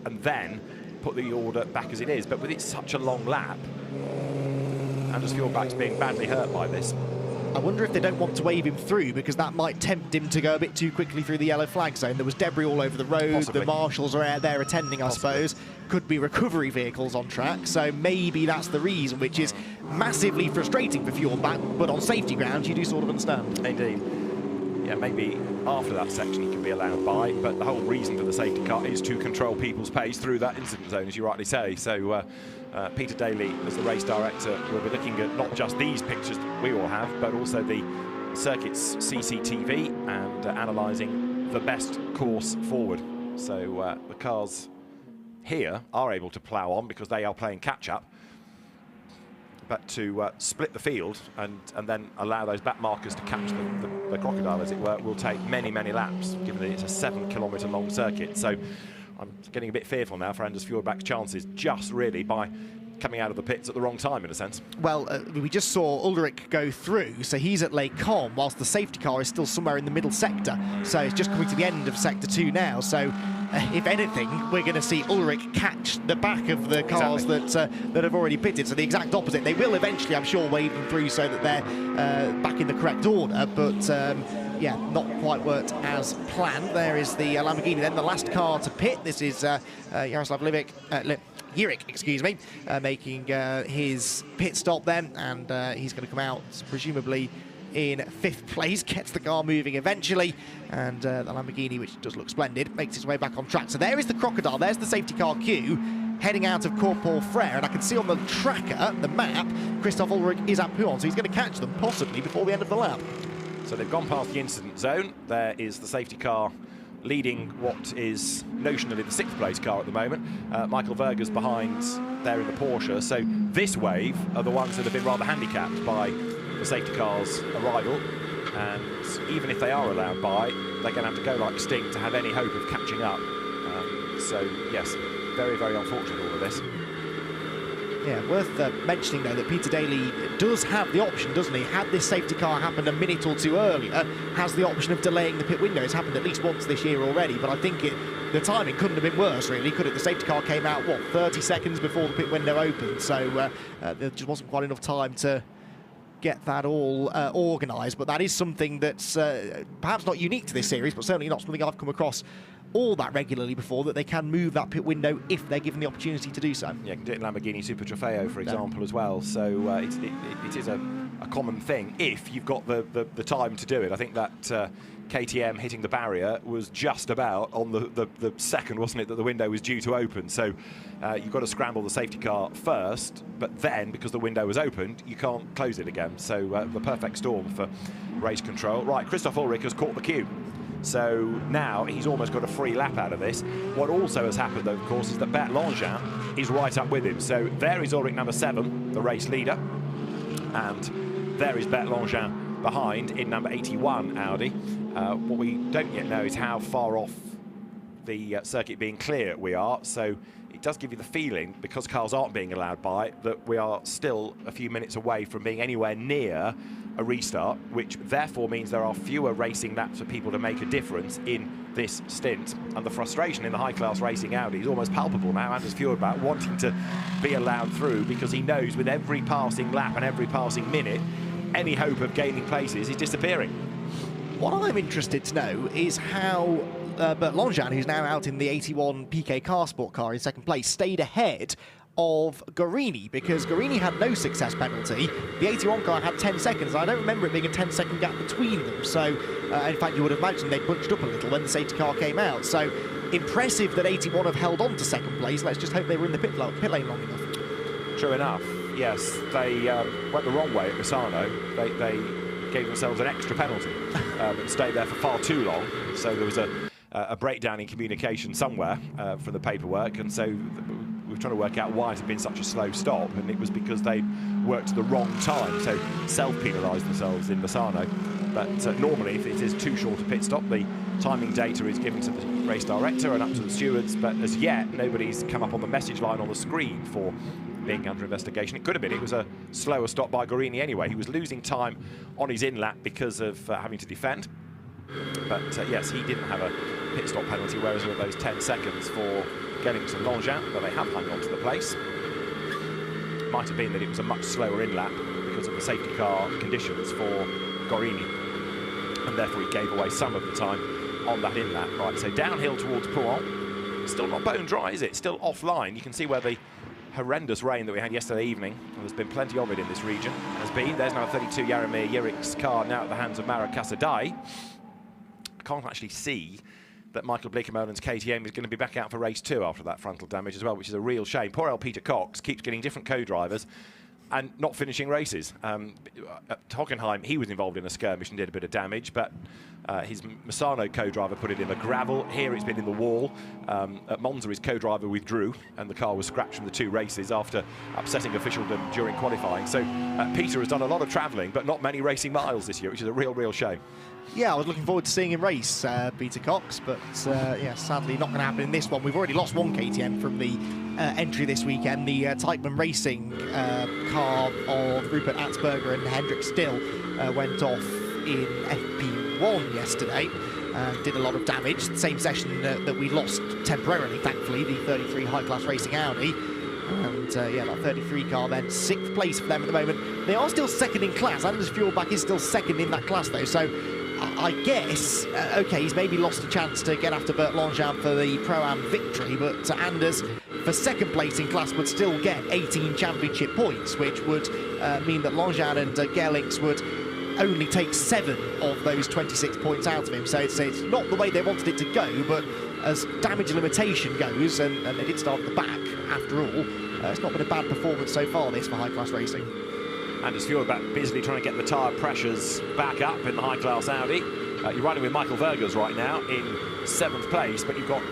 Speaker 1: and then put the order back as it is. But with it such a long lap, Anders Fjordbach's being badly hurt by this.
Speaker 2: I wonder if they don't want to wave him through, because that might tempt him to go a bit too quickly through the yellow flag zone. There was debris all over the road.
Speaker 1: Possibly.
Speaker 2: The marshals are out there attending, I suppose. Could be recovery vehicles on track, so maybe that's the reason, which is massively frustrating for Fjordbach, but on safety grounds you do sort of understand.
Speaker 1: Indeed. Yeah, maybe after that section he can be allowed by, but the whole reason for the safety car is to control people's pace through that incident zone, as you rightly say. So Peter Daly, as the race director, will be looking at not just these pictures that we all have, but also the circuit's CCTV and analysing the best course forward. So the cars here are able to plough on because they are playing catch-up, but to split the field and then allow those back markers to catch the Crocodile, as it were, will take many, many laps, given that it's a 7-kilometre long circuit. So I'm getting a bit fearful now for Anders Fjordbach's chances, just really by coming out of the pits at the wrong time, in a sense.
Speaker 2: Well, we just saw Ulrich go through, so he's at Lake Com, whilst the safety car is still somewhere in the middle sector. So it's just coming to the end of Sector 2 now. So if anything, we're going to see Ulrich catch the back of the cars that have already pitted. So the exact opposite. They will eventually, I'm sure, wave them through so that they're back in the correct order, but yeah, not quite worked as planned. There is the Lamborghini, then the last car to pit. This is Jaroslav Jirik, excuse me, making his pit stop then, and he's going to come out presumably in 5th place, gets the car moving eventually, and the Lamborghini, which does look splendid, makes its way back on track. So there is the Crocodile, there's the safety car queue, heading out of Corporal Frere, and I can see on the tracker, the map, Christoph Ulrich is at Pouhon, so he's going to catch them possibly before the end of the lap.
Speaker 1: So they've gone past the incident zone. There is the safety car leading what is notionally the 6th place car at the moment. Michael Verger's behind there in the Porsche. So this wave are the ones that have been rather handicapped by the safety car's arrival. And even if they are allowed by, they're going to have to go like Sting to have any hope of catching up. So yes, very, very unfortunate all of this.
Speaker 2: Yeah, worth mentioning, though, that Peter Daly does have the option, doesn't he? Had this safety car happened a minute or two earlier, has the option of delaying the pit window. It's happened at least once this year already, but I think the timing couldn't have been worse, really, could it? The safety car came out, what, 30 seconds before the pit window opened, so there just wasn't quite enough time to get that all organised. But that is something that's perhaps not unique to this series, but certainly not something I've come across all that regularly before, that they can move that pit window if they're given the opportunity to do so. Yeah,
Speaker 1: you can do it in Lamborghini Super Trofeo, for example, as well. So it is a common thing if you've got the time to do it. I think that KTM hitting the barrier was just about on the second, wasn't it, that the window was due to open. So you've got to scramble the safety car first, but then, because the window was opened, you can't close it again. So the perfect storm for race control. Right, Christoph Ulrich has caught the cue. So now he's almost got a free lap out of this. What also has happened, though, of course, is that Bert Langin is right up with him. So there is Ulrich number 7, the race leader. And there is Bert Langin behind in number 81 Audi. What we don't yet know is how far off the circuit being clear we are. So it does give you the feeling, because cars aren't being allowed by, that we are still a few minutes away from being anywhere near a restart, which therefore means there are fewer racing laps for people to make a difference in this stint. And the frustration in the high-class racing Audi is almost palpable now. Anders Fjordbach wanting to be allowed through, because he knows with every passing lap and every passing minute, any hope of gaining places is disappearing.
Speaker 2: What I'm interested to know is how Bert Langin, who's now out in the 81 PK car sport car in 2nd place, stayed ahead of Guarini, because Guarini had no success penalty. The 81 car had 10 seconds. I don't remember it being a 10-second gap between them. So, in fact, you would have imagined they bunched up a little when the safety car came out. So, impressive that 81 have held on to 2nd place. Let's just hope they were in the pit lane long enough. True
Speaker 1: enough. Yes, they went the wrong way at Misano. They gave themselves an extra penalty and stayed there for far too long. So there was a breakdown in communication somewhere for the paperwork, and so we were trying to work out why it had been such a slow stop, and it was because they worked the wrong time, so self-penalised themselves in Misano. But normally, if it is too short a pit stop, the timing data is given to the race director and up to the stewards, but as yet, nobody's come up on the message line on the screen for being under investigation. It could have been. It was a slower stop by Guarini anyway. He was losing time on his in-lap because of having to defend. But yes, he didn't have a pit stop penalty, whereas with those 10 seconds for getting to Langin, but they have hung on to the place. Might have been that it was a much slower in-lap because of the safety car conditions for Guarini, and therefore he gave away some of the time on that in-lap. Right, so downhill towards Pouhon. Still not bone dry, is it? Still offline. You can see where the horrendous rain that we had yesterday evening, and there's been plenty of it in this region, has been. There's now 32 Jaromir Jirik's car now at the hands of Mara Casadei. I can't actually see that Michael Bleekemolen's KTM is going to be back out for race 2 after that frontal damage as well, which is a real shame. Poor old Peter Cox keeps getting different co-drivers and not finishing races. At Hockenheim, he was involved in a skirmish and did a bit of damage, but his Misano co-driver put it in the gravel. Here it's been in the wall. At Monza, his co-driver withdrew, and the car was scrapped from the 2 races after upsetting officialdom during qualifying. So Peter has done a lot of travelling, but not many racing miles this year, which is a real shame.
Speaker 2: Yeah, I was looking forward to seeing him race, Peter Cox, but yeah, sadly not going to happen in this one. We've already lost one KTM from the entry this weekend. The Teichmann Racing car of Rupert Atzberger and Hendrik Still went off in FP1 yesterday. Did a lot of damage. The same session that we lost temporarily, thankfully, the 33 high-class racing Audi. And yeah, that 33 car then 6th place for them at the moment. They are still second in class. Anders Fjordbach is still second in that class though, so I guess, okay, he's maybe lost a chance to get after Bert Langevin for the Pro-Am victory, but Anders for second place in class would still get 18 championship points, which would mean that Langevin and Gerlings would only take 7 of those 26 points out of him. So it's not the way they wanted it to go, but as damage limitation goes, and they did start at the back after all, it's not been a bad performance so far, this, for high-class racing.
Speaker 1: Anders Fjordbach busily trying to get the tyre pressures back up in the high-class Audi. You're riding with Michael Vergers right now in 7th place, but you've got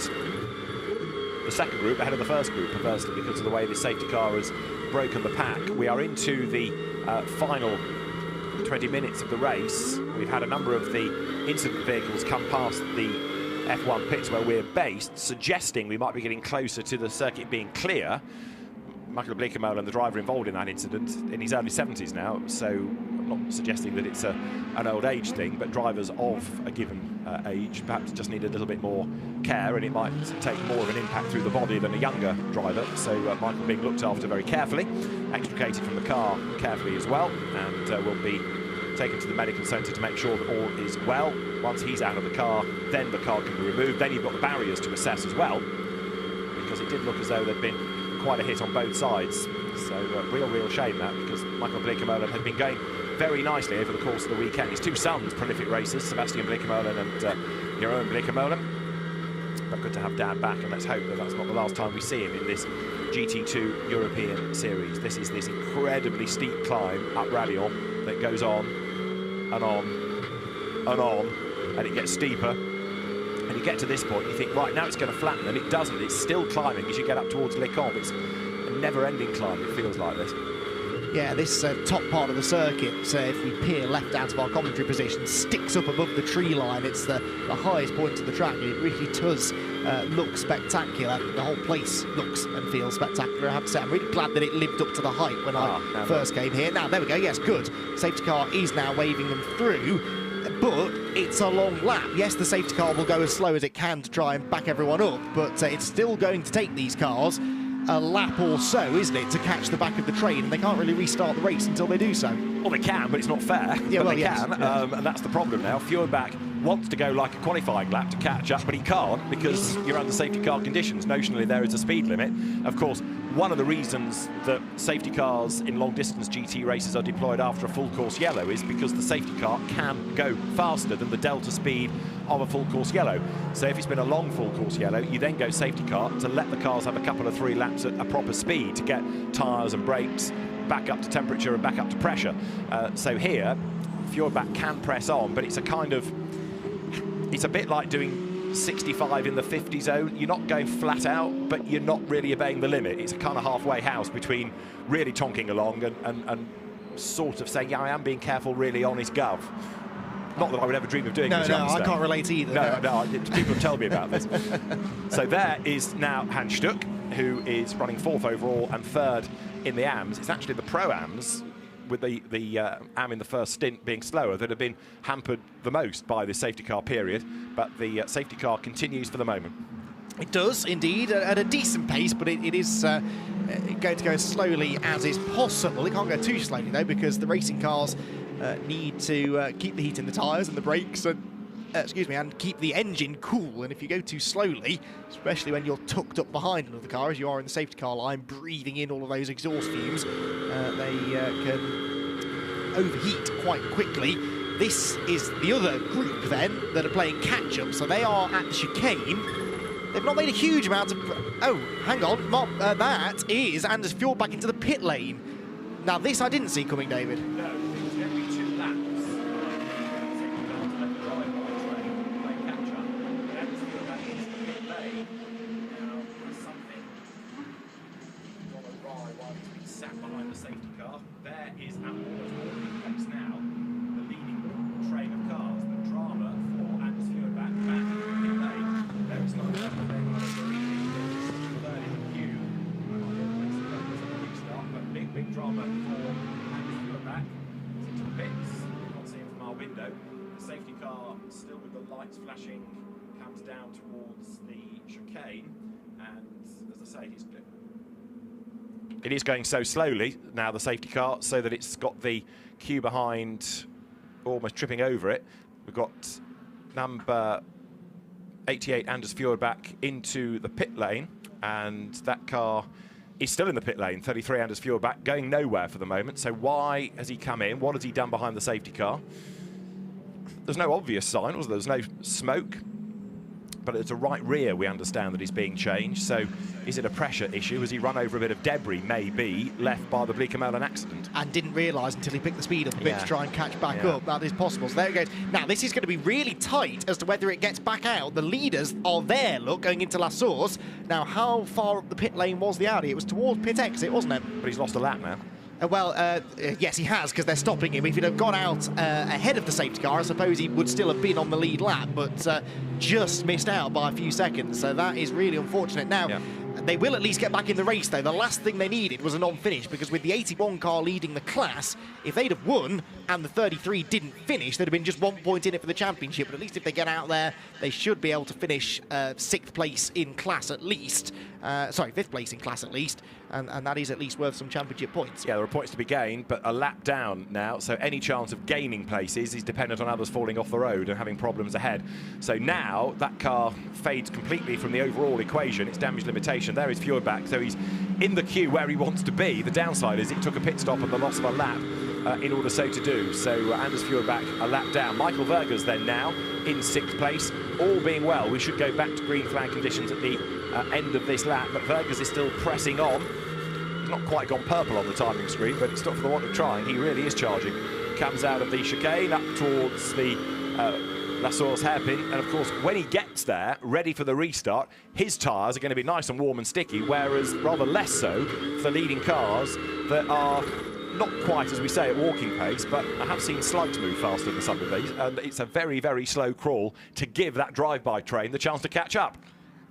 Speaker 1: the second group ahead of the first group, perversely, because of the way the safety car has broken the pack. We are into the final 20 minutes of the race. We've had a number of the incident vehicles come past the F1 pits where we're based, suggesting we might be getting closer to the circuit being clear. Michael Bleekemolen, the driver involved in that incident, in his early 70s now, so I'm not suggesting that it's an old age thing, but drivers of a given age perhaps just need a little bit more care, and it might take more of an impact through the body than a younger driver. So Michael being looked after very carefully, extricated from the car carefully as well, and will be taken to the medical centre to make sure that all is well. Once he's out of the car, then the car can be removed. Then you've got the barriers to assess as well, because it did look as though there'd been quite a hit on both sides. So real shame that, because Michael Bleekemolen had been going very nicely over the course of the weekend. His 2 sons, prolific racers, Sebastian Bleekemolen and Jeroen Bleekemolen. But good to have Dad back, and let's hope that that's not the last time we see him in this GT2 European Series. This is this incredibly steep climb up Radion that goes on and on and on, and it gets steeper. And you get to this point, you think, right, now it's going to flatten, and it doesn't. It's still climbing as you get up towards Les Combes. It's a never-ending climb, it feels like this.
Speaker 2: Yeah, this top part of the circuit, if we peer left out of our commentary position, sticks up above the tree line. It's the highest point of the track, and it really does look spectacular. The whole place looks and feels spectacular, I have to say. I'm really glad that it lived up to the height when I first came here. Now, there we go, yes, good. Safety car is now waving them through, but it's a long lap. Yes, the safety car will go as slow as it can to try and back everyone up, but it's still going to take these cars a lap or so, isn't it, to catch the back of the train, and they can't really restart the race until they do so.
Speaker 1: Well, they can, but it's not fair.
Speaker 2: Yeah,
Speaker 1: but
Speaker 2: well,
Speaker 1: they can,
Speaker 2: yes.
Speaker 1: And that's the problem now. Fjordbach wants to go like a qualifying lap to catch up, but he can't because you're under safety car conditions. Notionally, there is a speed limit. Of course, one of the reasons that safety cars in long-distance GT races are deployed after a full-course yellow is because the safety car can go faster than the delta speed of a full-course yellow. So if it's been a long full-course yellow, you then go safety car to let the cars have a couple of 3 laps at a proper speed to get tyres and brakes back up to temperature and back up to pressure. So here, Fjordbach can press on, but it's a kind of, it's a bit like doing 65 in the 50 zone. You're not going flat out, but you're not really obeying the limit. It's a kind of halfway house between really tonking along and sort of saying, yeah, I am being careful really on his gov. Not that I would ever dream of doing this.
Speaker 2: No, I can't relate either.
Speaker 1: No, people have told me about this. So there is now Hans Stuck, who is running 4th overall and 3rd in the AMs. It's actually the Pro-Ams, with the AM in the first stint being slower, that have been hampered the most by this safety car period, but the safety car continues for the moment.
Speaker 2: It does, indeed, at a decent pace, but it is going to go as slowly as is possible. It can't go too slowly, though, because the racing cars need to keep the heat in the tyres and the brakes, and and keep the engine cool. And if you go too slowly, especially when you're tucked up behind another car, as you are in the safety car line, breathing in all of those exhaust fumes, they can overheat quite quickly. This is the other group, then, that are playing catch-up, so they are at the chicane. They've not made a huge amount of... Oh, hang on, that is Anders Fjordbach into the pit lane. Now, this I didn't see coming, David.
Speaker 1: No, it was every 2 laps. Sat behind the safety car. There is almost all in place now. The leading train of cars. The drama for Anders Fjordbach back in lane. There is not enough of a leading queue drama for Andrew back into the pits. You can't see him from our window. The safety car, still with the lights flashing, comes down towards the chicane, and as I say, it is going so slowly now, the safety car, so that it's got the queue behind almost tripping over it. We've got number 88 Anders Fjord back into the pit lane, and that car is still in the pit lane. 33 Anders Fjord back, going nowhere for the moment. So why has he come in? What has he done behind the safety car? There's no obvious sign, was there? There's no smoke, but it's a right rear, we understand, that is being changed. So is it a pressure issue? Has he run over a bit of debris, maybe, left by the Bleekemolen accident?
Speaker 2: And didn't realise until he picked the speed up a bit to try and catch back up. That is possible. So there it goes. Now, this is going to be really tight as to whether it gets back out. The leaders are there, look, going into La Source. Now, how far up the pit lane was the Audi? It was towards pit exit, wasn't it?
Speaker 1: But he's lost a lap now.
Speaker 2: Yes, he has, because they're stopping him. If he'd have gone out ahead of the safety car, I suppose he would still have been on the lead lap, but just missed out by a few seconds. So that is really unfortunate. Now, they will at least get back in the race, though. The last thing they needed was a non-finish, because with the 81 car leading the class, if they'd have won and the 33 didn't finish, there'd have been just 1 point in it for the championship. But at least if they get out there, they should be able to finish 6th place in class at least. Sorry, 5th place in class at least, and that is at least worth some championship points.
Speaker 1: Yeah, there are points to be gained, but a lap down now, so any chance of gaining places is dependent on others falling off the road and having problems ahead. So now that car fades completely from the overall equation. It's damage limitation. There is Fjord back, so he's in the queue where he wants to be. The downside is it took a pit stop and the loss of a lap in order so to do. So Anders Fjord back a lap down. Michael Vergers then now in 6th place. All being well, we should go back to green flag conditions at the end of this lap, but Vergers is still pressing on. He's not quite gone purple on the timing screen, but it's not for the want of trying. He really is charging. Comes out of the chicane up towards the La Source hairpin, and of course when he gets there, ready for the restart, his tyres are going to be nice and warm and sticky, whereas rather less so for the leading cars that are not quite, as we say, at walking pace, but I have seen slugs move faster than some of these, and it's a very, very slow crawl to give that drive-by train the chance to catch up.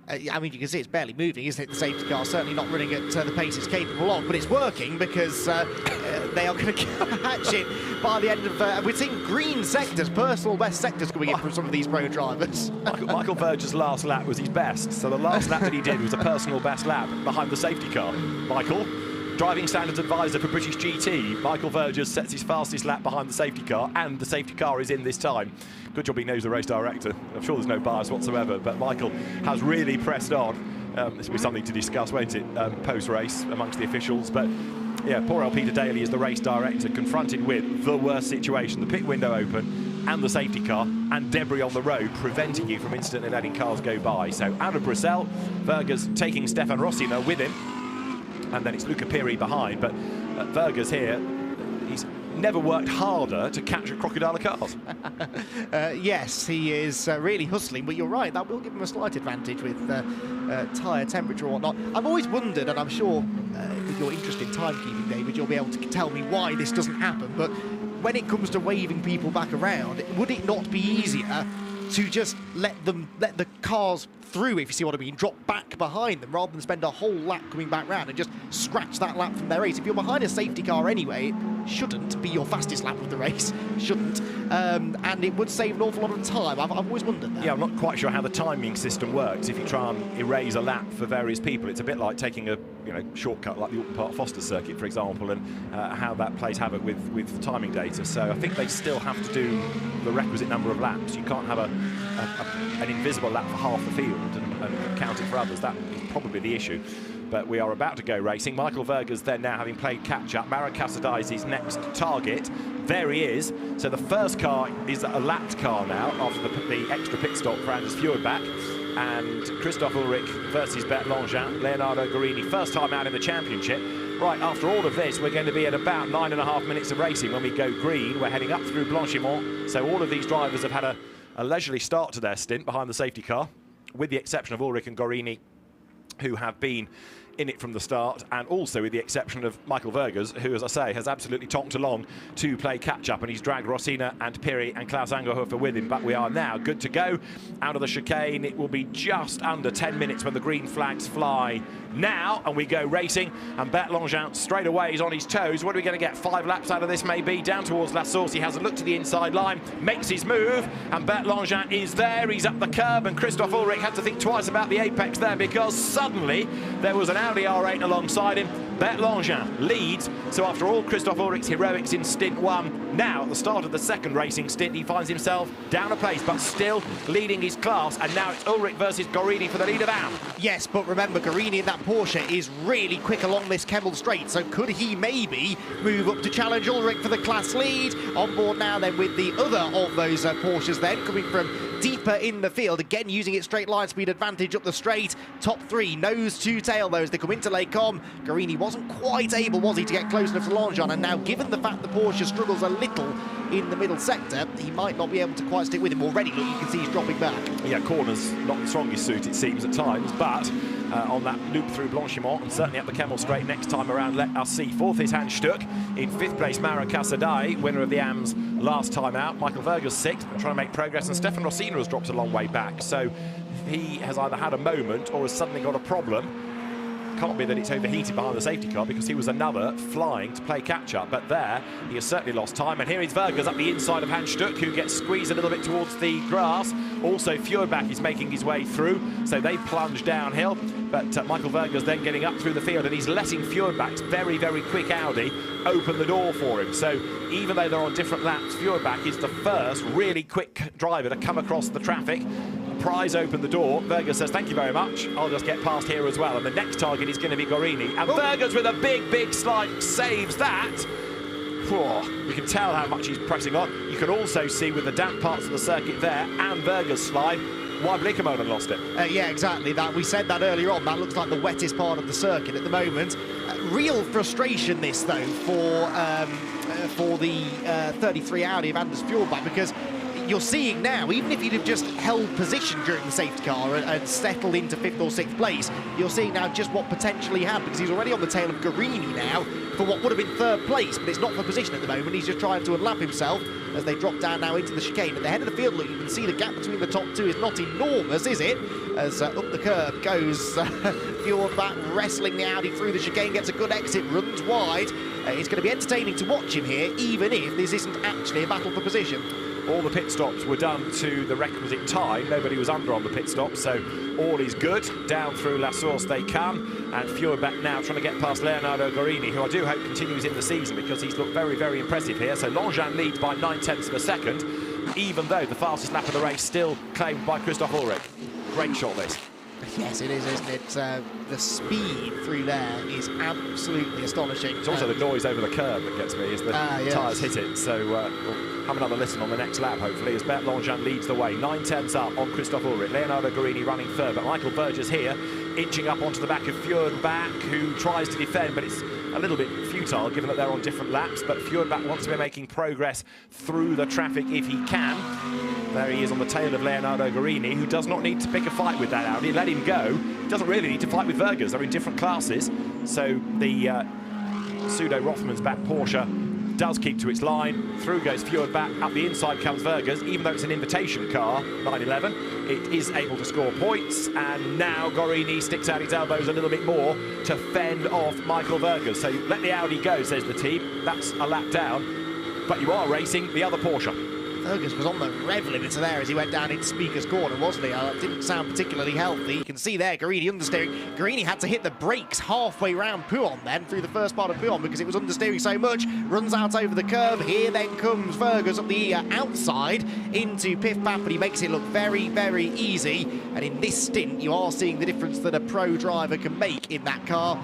Speaker 2: I mean, you can see it's barely moving, isn't it? The safety car certainly not running at the pace it's capable of, but it's working because they are going to catch it by the end of... we're seeing green sectors, personal best sectors coming in from some of these pro drivers.
Speaker 1: Michael Verger's last lap was his best, so the last lap that he did was a personal best lap behind the safety car. Michael, driving standards advisor for British GT, Michael Vergers sets his fastest lap behind the safety car, and the safety car is in this time. Good job he knows the race director. I'm sure there's no bias whatsoever, but Michael has really pressed on. This will be something to discuss, won't it, post-race amongst the officials. But yeah, poor old Peter Daly is the race director, confronted with the worst situation, the pit window open and the safety car, and debris on the road preventing you from instantly letting cars go by. So out of Brussels, Vergers taking Stefan Rossiner with him, and then it's Luca Piri behind. But Vergers here, he's never worked harder to catch a crocodile of cars.
Speaker 2: Yes, he is really hustling, but you're right, that will give him a slight advantage with tyre temperature or whatnot. I've always wondered, and I'm sure with your interest in timekeeping, David, you'll be able to tell me why this doesn't happen, but when it comes to waving people back around, would it not be easier to just let the cars through, if you see what I mean, drop back behind them rather than spend a whole lap coming back round and just scratch that lap from their race? If you're behind a safety car anyway, it shouldn't be your fastest lap of the race, shouldn't, and it would save an awful lot of time. I've always wondered that.
Speaker 1: Yeah, I'm not quite sure how the timing system works. If you try and erase a lap for various people, it's a bit like taking a shortcut like the Alton Park Foster circuit, for example, and how that plays havoc with timing data. So I think they still have to do the requisite number of laps. You can't have an invisible lap for half the field and count it for others. That is probably the issue. But we are about to go racing. Michael Vergers then now having played catch-up. Mara Casadai is his next target. There he is. So the first car is a lapped car now after the extra pit stop for Anders Fjord back. And Christoph Ulrich versus Bert Langin, Leonardo Guarini, first time out in the championship. Right, after all of this, we're going to be at about 9.5 minutes of racing when we go green. We're heading up through Blanchimont. So all of these drivers have had a leisurely start to their stint behind the safety car, with the exception of Ulrich and Guarini, who have been in it from the start, and also with the exception of Michael Vergers, who, as I say, has absolutely tonked along to play catch-up, and he's dragged Rossina and Piri and Klaus Angerhofer with him. But we are now good to go out of the chicane. It will be just under 10 minutes when the green flags fly now, and we go racing, and Bert Langin straight away is on his toes. What are we going to get? 5 laps out of this, maybe? Down towards La Source. He has a look to the inside line, makes his move, and Bert Langin is there. He's up the curb, and Christoph Ulrich had to think twice about the apex there, because suddenly there was an Audi R8 alongside him. Bert Langin leads, so after all Christoph Ulrich's heroics in stint 1, now at the start of the second racing stint, he finds himself down a pace, but still leading his class, and now it's Ulrich versus Gorini for the lead of AM.
Speaker 2: Yes, but remember, Gorini in that Porsche is really quick along this Kemmel Straight, so could he maybe move up to challenge Ulrich for the class lead? On board now then with the other of those Porsches then, coming from deeper in the field, again using its straight line speed advantage up the straight. Top 3, nose to tail those, they come into Les Combes. Gorini wasn't quite able, was he, to get close enough to Langin, and now given the fact the Porsche struggles a little in the middle sector, he might not be able to quite stick with him. Already, look, you can see he's dropping back. Yeah,
Speaker 1: corners not the strongest suit, it seems, at times, but on that loop through Blanchimont, and certainly up the Kemmel Straight next time around, let us see. 4th is Hans Stuck. In 5th place, Mara Casadei, winner of the AMS last time out. Michael Vergers 6th, trying to make progress, and Stefan Rossina has dropped a long way back. So he has either had a moment or has suddenly got a problem. Can't be that it's overheated behind the safety car, because he was another flying to play catch-up. But there, he has certainly lost time. And here is Vergers up the inside of Hans Stuck, who gets squeezed a little bit towards the grass. Also, Fjordbach is making his way through, so they plunge downhill. But Michael Vergers then getting up through the field, and he's letting Fjordbach's very, very quick Audi open the door for him. So even though they're on different laps, Fjordbach is the first really quick driver to come across the traffic. Prize opened the door. Vergers says, thank you very much. I'll just get past here as well. And the next target is going to be Gorini. And Vergers with a big, big slide saves that. You can tell how much he's pressing on. You can also see with the damp parts of the circuit there and Vergers' slide, why Blinkermolen lost it. Yeah, exactly. That we said that earlier on. That looks like the wettest part of the circuit at the moment. Real frustration this, though, for the 33 Audi of Anders Fjordbach, because you're seeing now, even if you'd have just held position during the safety car and settled into 5th or 6th place, you're seeing now just what potentially had, because he's already on the tail of Gorini now for what would have been 3rd place, but it's not for position at the moment. He's just trying to unlap himself as they drop down now into the chicane. At the head of the field, look, you can see the gap between the top 2 is not enormous, is it? As up the curb goes Fjordbach, wrestling the Audi through the chicane, gets a good exit, runs wide. It's going to be entertaining to watch him here, even if this isn't actually a battle for position. All the pit stops were done to the requisite time. Nobody was under on the pit stop, so all is good. Down through La Source they come, and Fjordbach now trying to get past Leonardo Gorini, who I do hope continues in the season, because he's looked very, very impressive here. So Langin leads by 9/10 of a second, even though the fastest lap of the race still claimed by Christoph Ulrich. Great shot this. Yes, it is, isn't it? The speed through there is absolutely astonishing. It's also the noise over the curb that gets me as the tyres hit it. So we'll have another listen on the next lap, hopefully, as Bert Langin leads the way. 9/10 up on Christoph Ulrich. Leonardo Gorini running third, but Michael Vergers here, inching up onto the back of Fjordbach, who tries to defend, but it's a little bit futile, given that they're on different laps. But Fjordbach wants to be making progress through the traffic if he can. There he is on the tail of Leonardo Gorini, who does not need to pick a fight with that Audi. Let him go. He doesn't really need to fight with Vergers. They're in different classes. So the pseudo Rothmans-backed Porsche does keep to its line. Through goes Fjordbach. Up the inside comes Vergers. Even though it's an invitation car, 911, it is able to score points. And now Gorini sticks out his elbows a little bit more to fend off Michael Vergers. So let the Audi go, says the team. That's a lap down. But you are racing the other Porsche. Vergers was on the rev limiter there as he went down into Speaker's Corner, wasn't he? Didn't sound particularly healthy. You can see there, Gorini understeering. Gorini had to hit the brakes halfway round Pouhon then, through the first part of Pouhon, because it was understeering so much. Runs out over the curb. Here then comes Vergers up the outside into Piff Paff, but he makes it look very, very easy. And in this stint, you are seeing the difference that a pro driver can make in that car.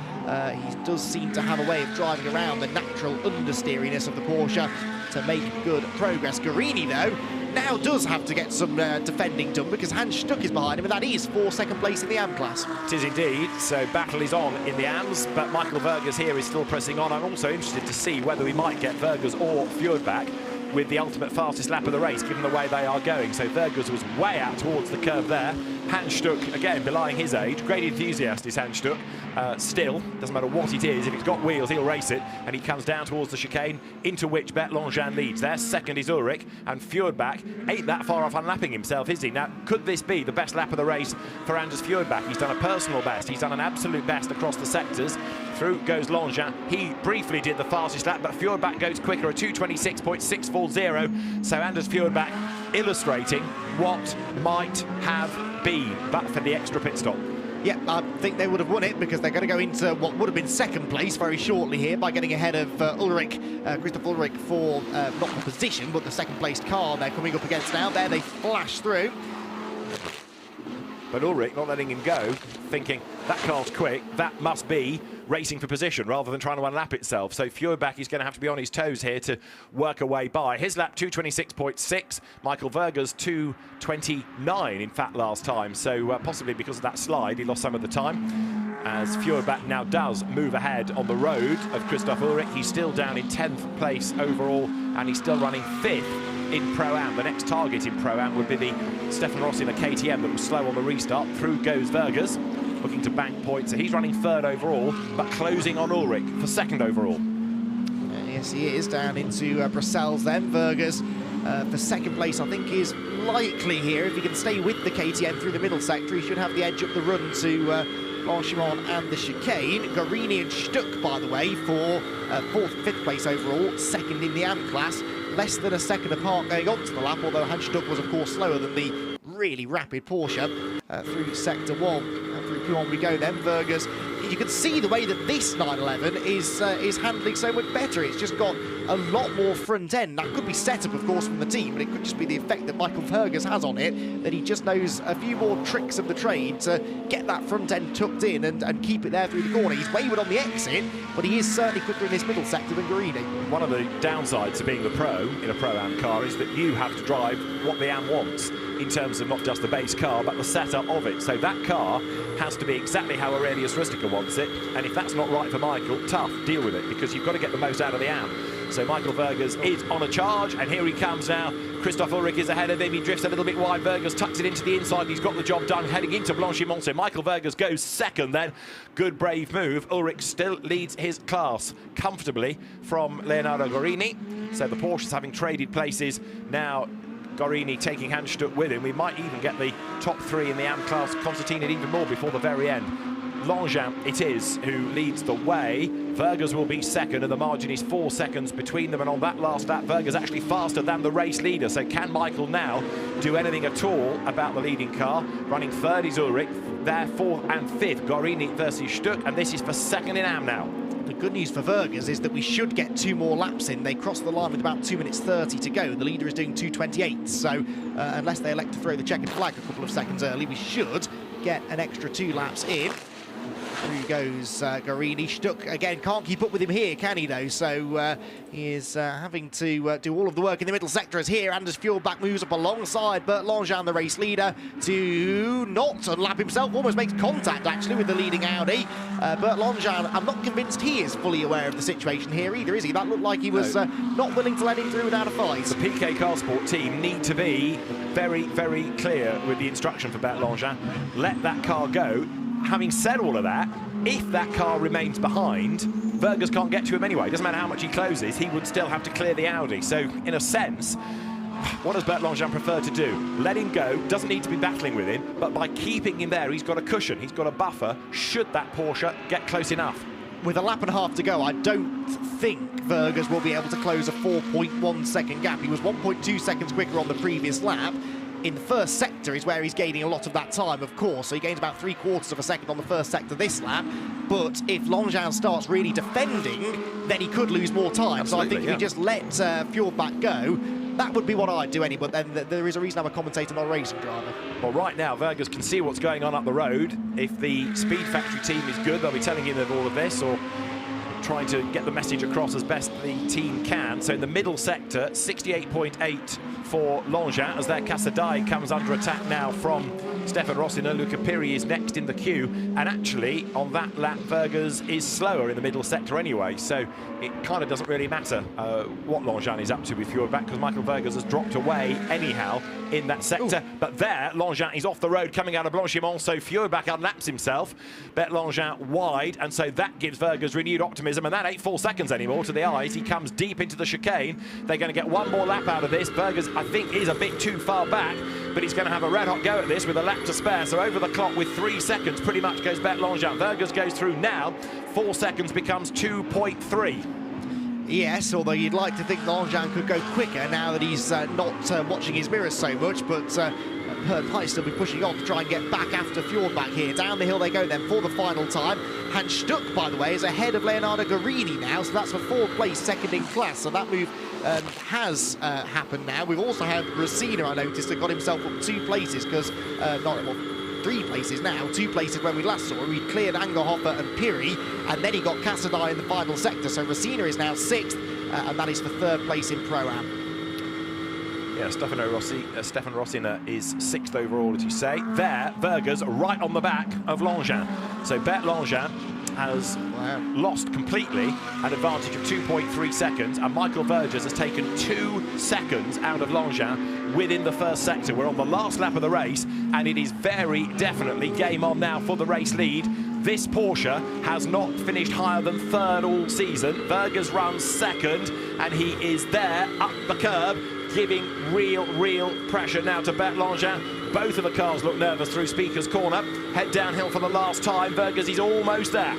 Speaker 1: He does seem to have a way of driving around the natural understeeriness of the Porsche to make good progress. Gorini, though, now does have to get some defending done, because Hans Stuck is behind him, and that is for second place in the AM class. It is indeed, so battle is on in the AMS, but Michael Vergers here is still pressing on. I'm also interested to see whether we might get Vergers or Fjordbach with the ultimate fastest lap of the race, given the way they are going. So Vergers was way out towards the curve there. Hans Stuck, again, belying his age. Great enthusiast is Hans Stuck. Still, doesn't matter what it is, if it's got wheels, he'll race it. And he comes down towards the chicane, into which Bert Langevin leads. There, second is Ulrich, and Fjordbach ain't that far off unlapping himself, is he? Now, could this be the best lap of the race for Anders Fjordbach? He's done a personal best. He's done an absolute best across the sectors. Through goes Langevin. He briefly did the fastest lap, but Fjordbach goes quicker, a 2:26.640. So Anders Fjordbach illustrating what might have been, but for the extra pit stop.
Speaker 2: Yeah, I think they would have won it because they're going to go into what would have been second place very shortly here by getting ahead of Ulrich, Christoph Ulrich for not the position, but the second placed car they're coming up against now. There they flash through.
Speaker 1: But Ulrich not letting him go, thinking that car's quick, that must be racing for position rather than trying to unlap itself. So Fjordbach is going to have to be on his toes here to work a way by. His lap 2:26.6, Michael Vergers 2:29 in fact last time. So possibly because of that slide he lost some of the time. As Fjordbach now does move ahead on the road of Christoph Ulrich. He's still down in 10th place overall and he's still running 5th in Pro-Am. The next target in Pro-Am would be the Stefan Rossi in the KTM that was slow on the restart. Through goes Vergers, looking to bank points. So he's running 3rd overall, but closing on Ulrich for 2nd overall.
Speaker 2: Yes, he is down into Brussels then. Vergers for 2nd place, I think, is likely here. If he can stay with the KTM through the middle sector, he should have the edge up the run to Blanchimont and the chicane. Gorini and Stuck, by the way, for 4th and 5th place overall, 2nd in the AM class. Less than a second apart going on to the lap, although Hans Stuck was, of course, slower than the really rapid Porsche through Sector 1. And through Q1 we go then. Vergers, you can see the way that this 911 is handling so much better. It's just got a lot more front end. That could be set up, of course, from the team, but it could just be the effect that Michael Vergers has on it, that he just knows a few more tricks of the trade to get that front end tucked in and keep it there through the corner. He's wayward on the exit, but he is certainly quicker in this middle sector than Gorini.
Speaker 1: One of the downsides to being the pro in a Pro-Am car is that you have to drive what the AM wants in terms of not just the base car, but the setup of it. So that car has to be exactly how Aurelius Rustica wants it, and if that's not right for Michael, tough, deal with it, because you've got to get the most out of the AM. So Michael Vergers is on a charge, and here he comes now. Christoph Ulrich is ahead of him. He drifts a little bit wide. Vergers tucks it into the inside. He's got the job done, heading into Blanchimont. So Michael Vergers goes 2nd then. Good, brave move. Ulrich still leads his class comfortably from Leonardo Gorini. So the Porsches having traded places now. Gorini taking Hans Stuck with him. We might even get the top 3 in the AM class concertinaed even more before the very end. Langevin it is who leads the way. Vergers will be 2nd, and the margin is 4 seconds between them. And on that last lap, Vergers actually faster than the race leader. So can Michael now do anything at all about the leading car? Running 3rd is Ulrich. There, 4th and 5th, Gorini versus Stuck, and this is for 2nd in AM now.
Speaker 2: The good news for Vergers is that we should get 2 more laps in. They cross the line with about 2:30 to go. The leader is doing 2:28, so unless they elect to throw the checkered flag a couple of seconds early, we should get an extra 2 laps in. Through goes Gorini. Stuck, again, can't keep up with him here, can he, though? So he is having to do all of the work in the middle sector as here. Anders Fjordbach moves up alongside Bert Langevin, the race leader, to not unlap himself. Almost makes contact, actually, with the leading Audi. Bert Langevin, I'm not convinced he is fully aware of the situation here either, is he? That looked like he was not willing to let him through without a fight.
Speaker 1: The PK Car Sport team need to be very, very clear with the instruction for Bert Langevin. Let that car go. Having said all of that, if that car remains behind, Vergers can't get to him anyway. Doesn't matter how much he closes, he would still have to clear the Audi. So, in a sense, what does Bert Langevin prefer to do? Let him go, doesn't need to be battling with him, but by keeping him there, he's got a cushion, he's got a buffer, should that Porsche get close enough.
Speaker 2: With a lap and a half to go, I don't think Vergers will be able to close a 4.1 second gap. He was 1.2 seconds quicker on the previous lap. In the first sector is where he's gaining a lot of that time, of course, so he gains about 3/4 of a second on the first sector this lap. But if Langevin starts really defending, then he could lose more time. Absolutely, so I think if he just let Fjordbach go, that would be what I'd do anyway. But then there is a reason I'm a commentator, not a racing driver.
Speaker 1: Well, right now, Vergers can see what's going on up the road. If the Speed Factory team is good, they'll be telling him of all of this, or trying to get the message across as best the team can. So in the middle sector, 68.8 for Langevin as their Casadei comes under attack now from Stefan Rossiner, Luca Piri is next in the queue, and actually on that lap Vergers is slower in the middle sector anyway, so it kind of doesn't really matter what Langevin is up to with Fjordback, because Michael Vergers has dropped away anyhow in that sector. Ooh. But there, Langevin is off the road coming out of Blanchimont, so Fjordback unlaps himself. Bert Langevin wide, and so that gives Vergers renewed optimism, and that ain't 4 seconds anymore to the eyes. He comes deep into the chicane. They're going to get one more lap out of this. Vergers, I think, is a bit too far back, but he's going to have a red-hot go at this with a lap to spare. So over the clock with 3 seconds, pretty much goes Bert Langevin. Vergers goes through now. 4 seconds becomes 2.3.
Speaker 2: Yes, although you'd like to think Langevin could go quicker now that he's not watching his mirrors so much, but might still be pushing on to try and get back after Fjordback here. Down the hill they go then for the final time. Hans Stuck, by the way, is ahead of Leonardo Guarini now, so that's for 4th place, second in class, so that move has happened now. We've also had Racina, I noticed, that got himself up 2 places, because, well, 3 places now, 2 places when we last saw him. He cleared Angerhofer and Piri, and then he got Cassadai in the final sector. So Racina is now 6th, and that is for 3rd place in Pro-Am.
Speaker 1: Yeah, Stefan Rossiner is 6th overall, as you say. There, Vergers right on the back of Langevin. So Bert Langevin has lost completely an advantage of 2.3 seconds, and Michael Vergers has taken 2 seconds out of Langevin within the first sector. We're on the last lap of the race, and it is very definitely game on now for the race lead. This Porsche has not finished higher than 3rd all season. Vergers runs 2nd, and he is there up the curb, giving real pressure now to Bert Langevin. Both of the cars look nervous through Speaker's Corner. Head downhill for the last time. Vergers is almost there.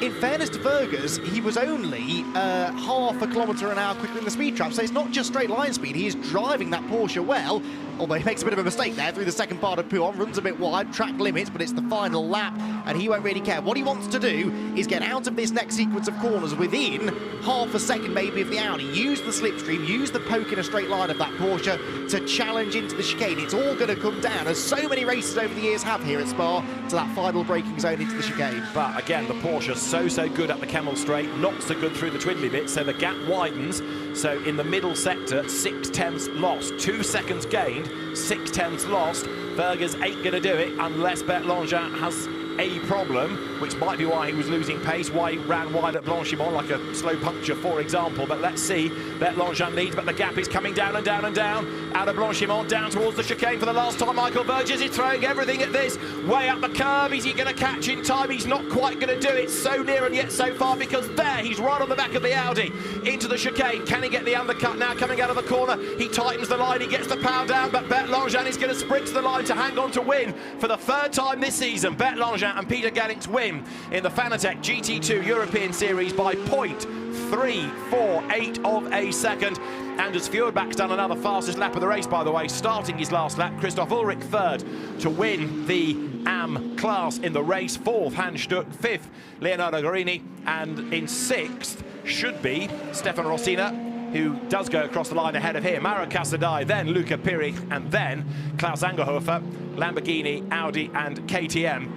Speaker 2: In fairness to Vergers, he was only half a kilometre an hour quicker in the speed trap, so it's not just straight line speed. He is driving that Porsche well, although he makes a bit of a mistake there through the second part of Pouhon, runs a bit wide, track limits, but it's the final lap, and he won't really care. What he wants to do is get out of this next sequence of corners within half a second maybe of the Audi. Use the slipstream, use the poke in a straight line of that Porsche to challenge into the chicane. It's all going to come down, as so many races over the years have here at Spa, to that final braking zone into the chicane.
Speaker 1: But again, the Porsche so good up the Kemmel Straight, not so good through the twiddly bit, so the gap widens. So in the middle sector, 6/10 lost. 2 seconds gained, 6/10 lost. Vergers ain't going to do it unless Bert Langevin has a problem, which might be why he was losing pace, why he ran wide at Blanchimont like a slow puncture, for example. But let's see. Bert Langevin leads, but the gap is coming down and down and down. Out of Blanchimont, down towards the chicane for the last time. Michael Vergers is throwing everything at this. Way up the curb. Is he going to catch in time? He's not quite going to do it. So near and yet so far, because there, he's right on the back of the Audi. Into the chicane. Can he get the undercut now? Coming out of the corner. He tightens the line. He gets the power down, but Bert Langevin is going to sprint to the line to hang on to win for the 3rd time this season. Bert Langevin and Peter Gannick's win in the Fanatec GT2 European Series by 0.348 of a second. Anders Fjordback's done another fastest lap of the race, by the way, starting his last lap. Christoph Ulrich 3rd to win the AM class in the race. 4th, Hans Stuck. 5th, Leonardo Guarini. And in 6th should be Stefan Rossiner, who does go across the line ahead of him. Mauro Cassadai, then Luca Piri, and then Klaus Angerhofer, Lamborghini, Audi and KTM.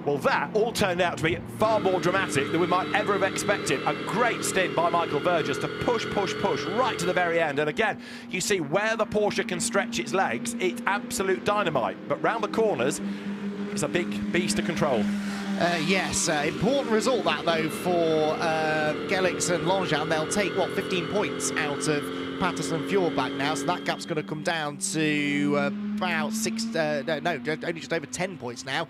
Speaker 1: Well, that all turned out to be far more dramatic than we might ever have expected. A great stint by Michael Vergers to push right to the very end. And again, you see where the Porsche can stretch its legs, it's absolute dynamite. But round the corners, it's a big beast to control.
Speaker 2: Yes, important result that, though, for Gellix and Langevin. They'll take, what, 15 points out of Patterson and Fjordback now, so that gap's going to come down to about only just over 10 points now.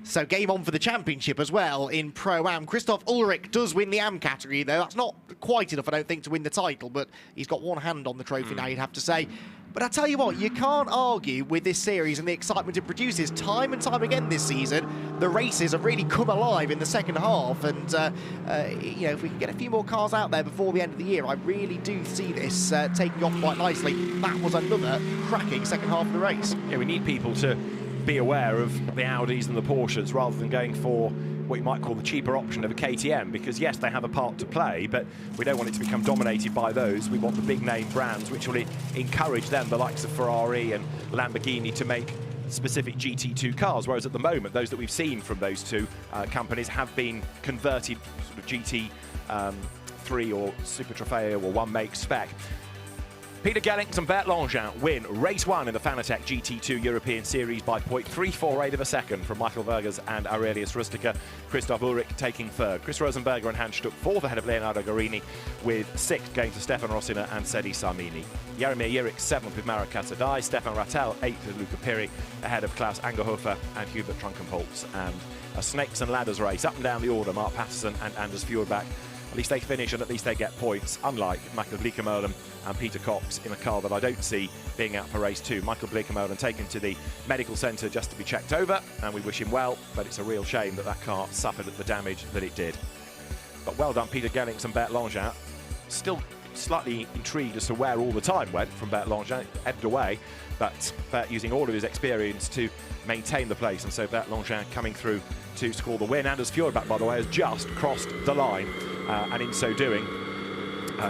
Speaker 2: So game on for the championship as well in Pro-Am. Christoph Ulrich does win the AM category, though. That's not quite enough, I don't think, to win the title, but he's got one hand on the trophy now, you'd have to say. But I tell you what, you can't argue with this series and the excitement it produces. Time and time again this season, the races have really come alive in the second half. And, you know, if we can get a few more cars out there before the end of the year, I really do see this taking off quite nicely. That was another cracking second half of the race.
Speaker 1: Yeah, we need people to be aware of the Audis and the Porsches rather than going for what you might call the cheaper option of a KTM, because yes, they have a part to play, but we don't want it to become dominated by those. We want the big name brands, which will encourage them, the likes of Ferrari and Lamborghini, to make specific GT2 cars, whereas at the moment those that we've seen from those two companies have been converted sort of GT3 or Super Trofeo or one make spec. Peter Gellings and Bert Langevin win race 1 in the Fanatec GT2 European Series by 0.348 of a second from Michael Vergers and Aurelius Rustica. Christoph Ulrich taking third. Chris Rosenberger and Hans Stuck fourth ahead of Leonardo Guarini, with sixth going to Stefan Rossiner and Sedi Sarmini. Jaromir Jirik seventh with Mara Kasadai. Stefan Rattel eighth with Luca Piri ahead of Klaus Angerhofer and Hubert Trunkenpolz. And a snakes and ladders race up and down the order. Mark Patterson and Anders Fjordbach. At least they finish and at least they get points, unlike Michael Bleekemolen and Peter Cox in a car that I don't see being out for race 2. Michael Bleekemolen taken to the medical centre just to be checked over, and we wish him well, but it's a real shame that that car suffered the damage that it did. But well done, Peter Gellings and Bert Langevin. Still slightly intrigued as to where all the time went from Bert Langevin. It ebbed away, but Bert using all of his experience to maintain the place, and so Bert Langevin coming through to score the win. Anders Fjordbach, by the way, has just crossed the line, and in so doing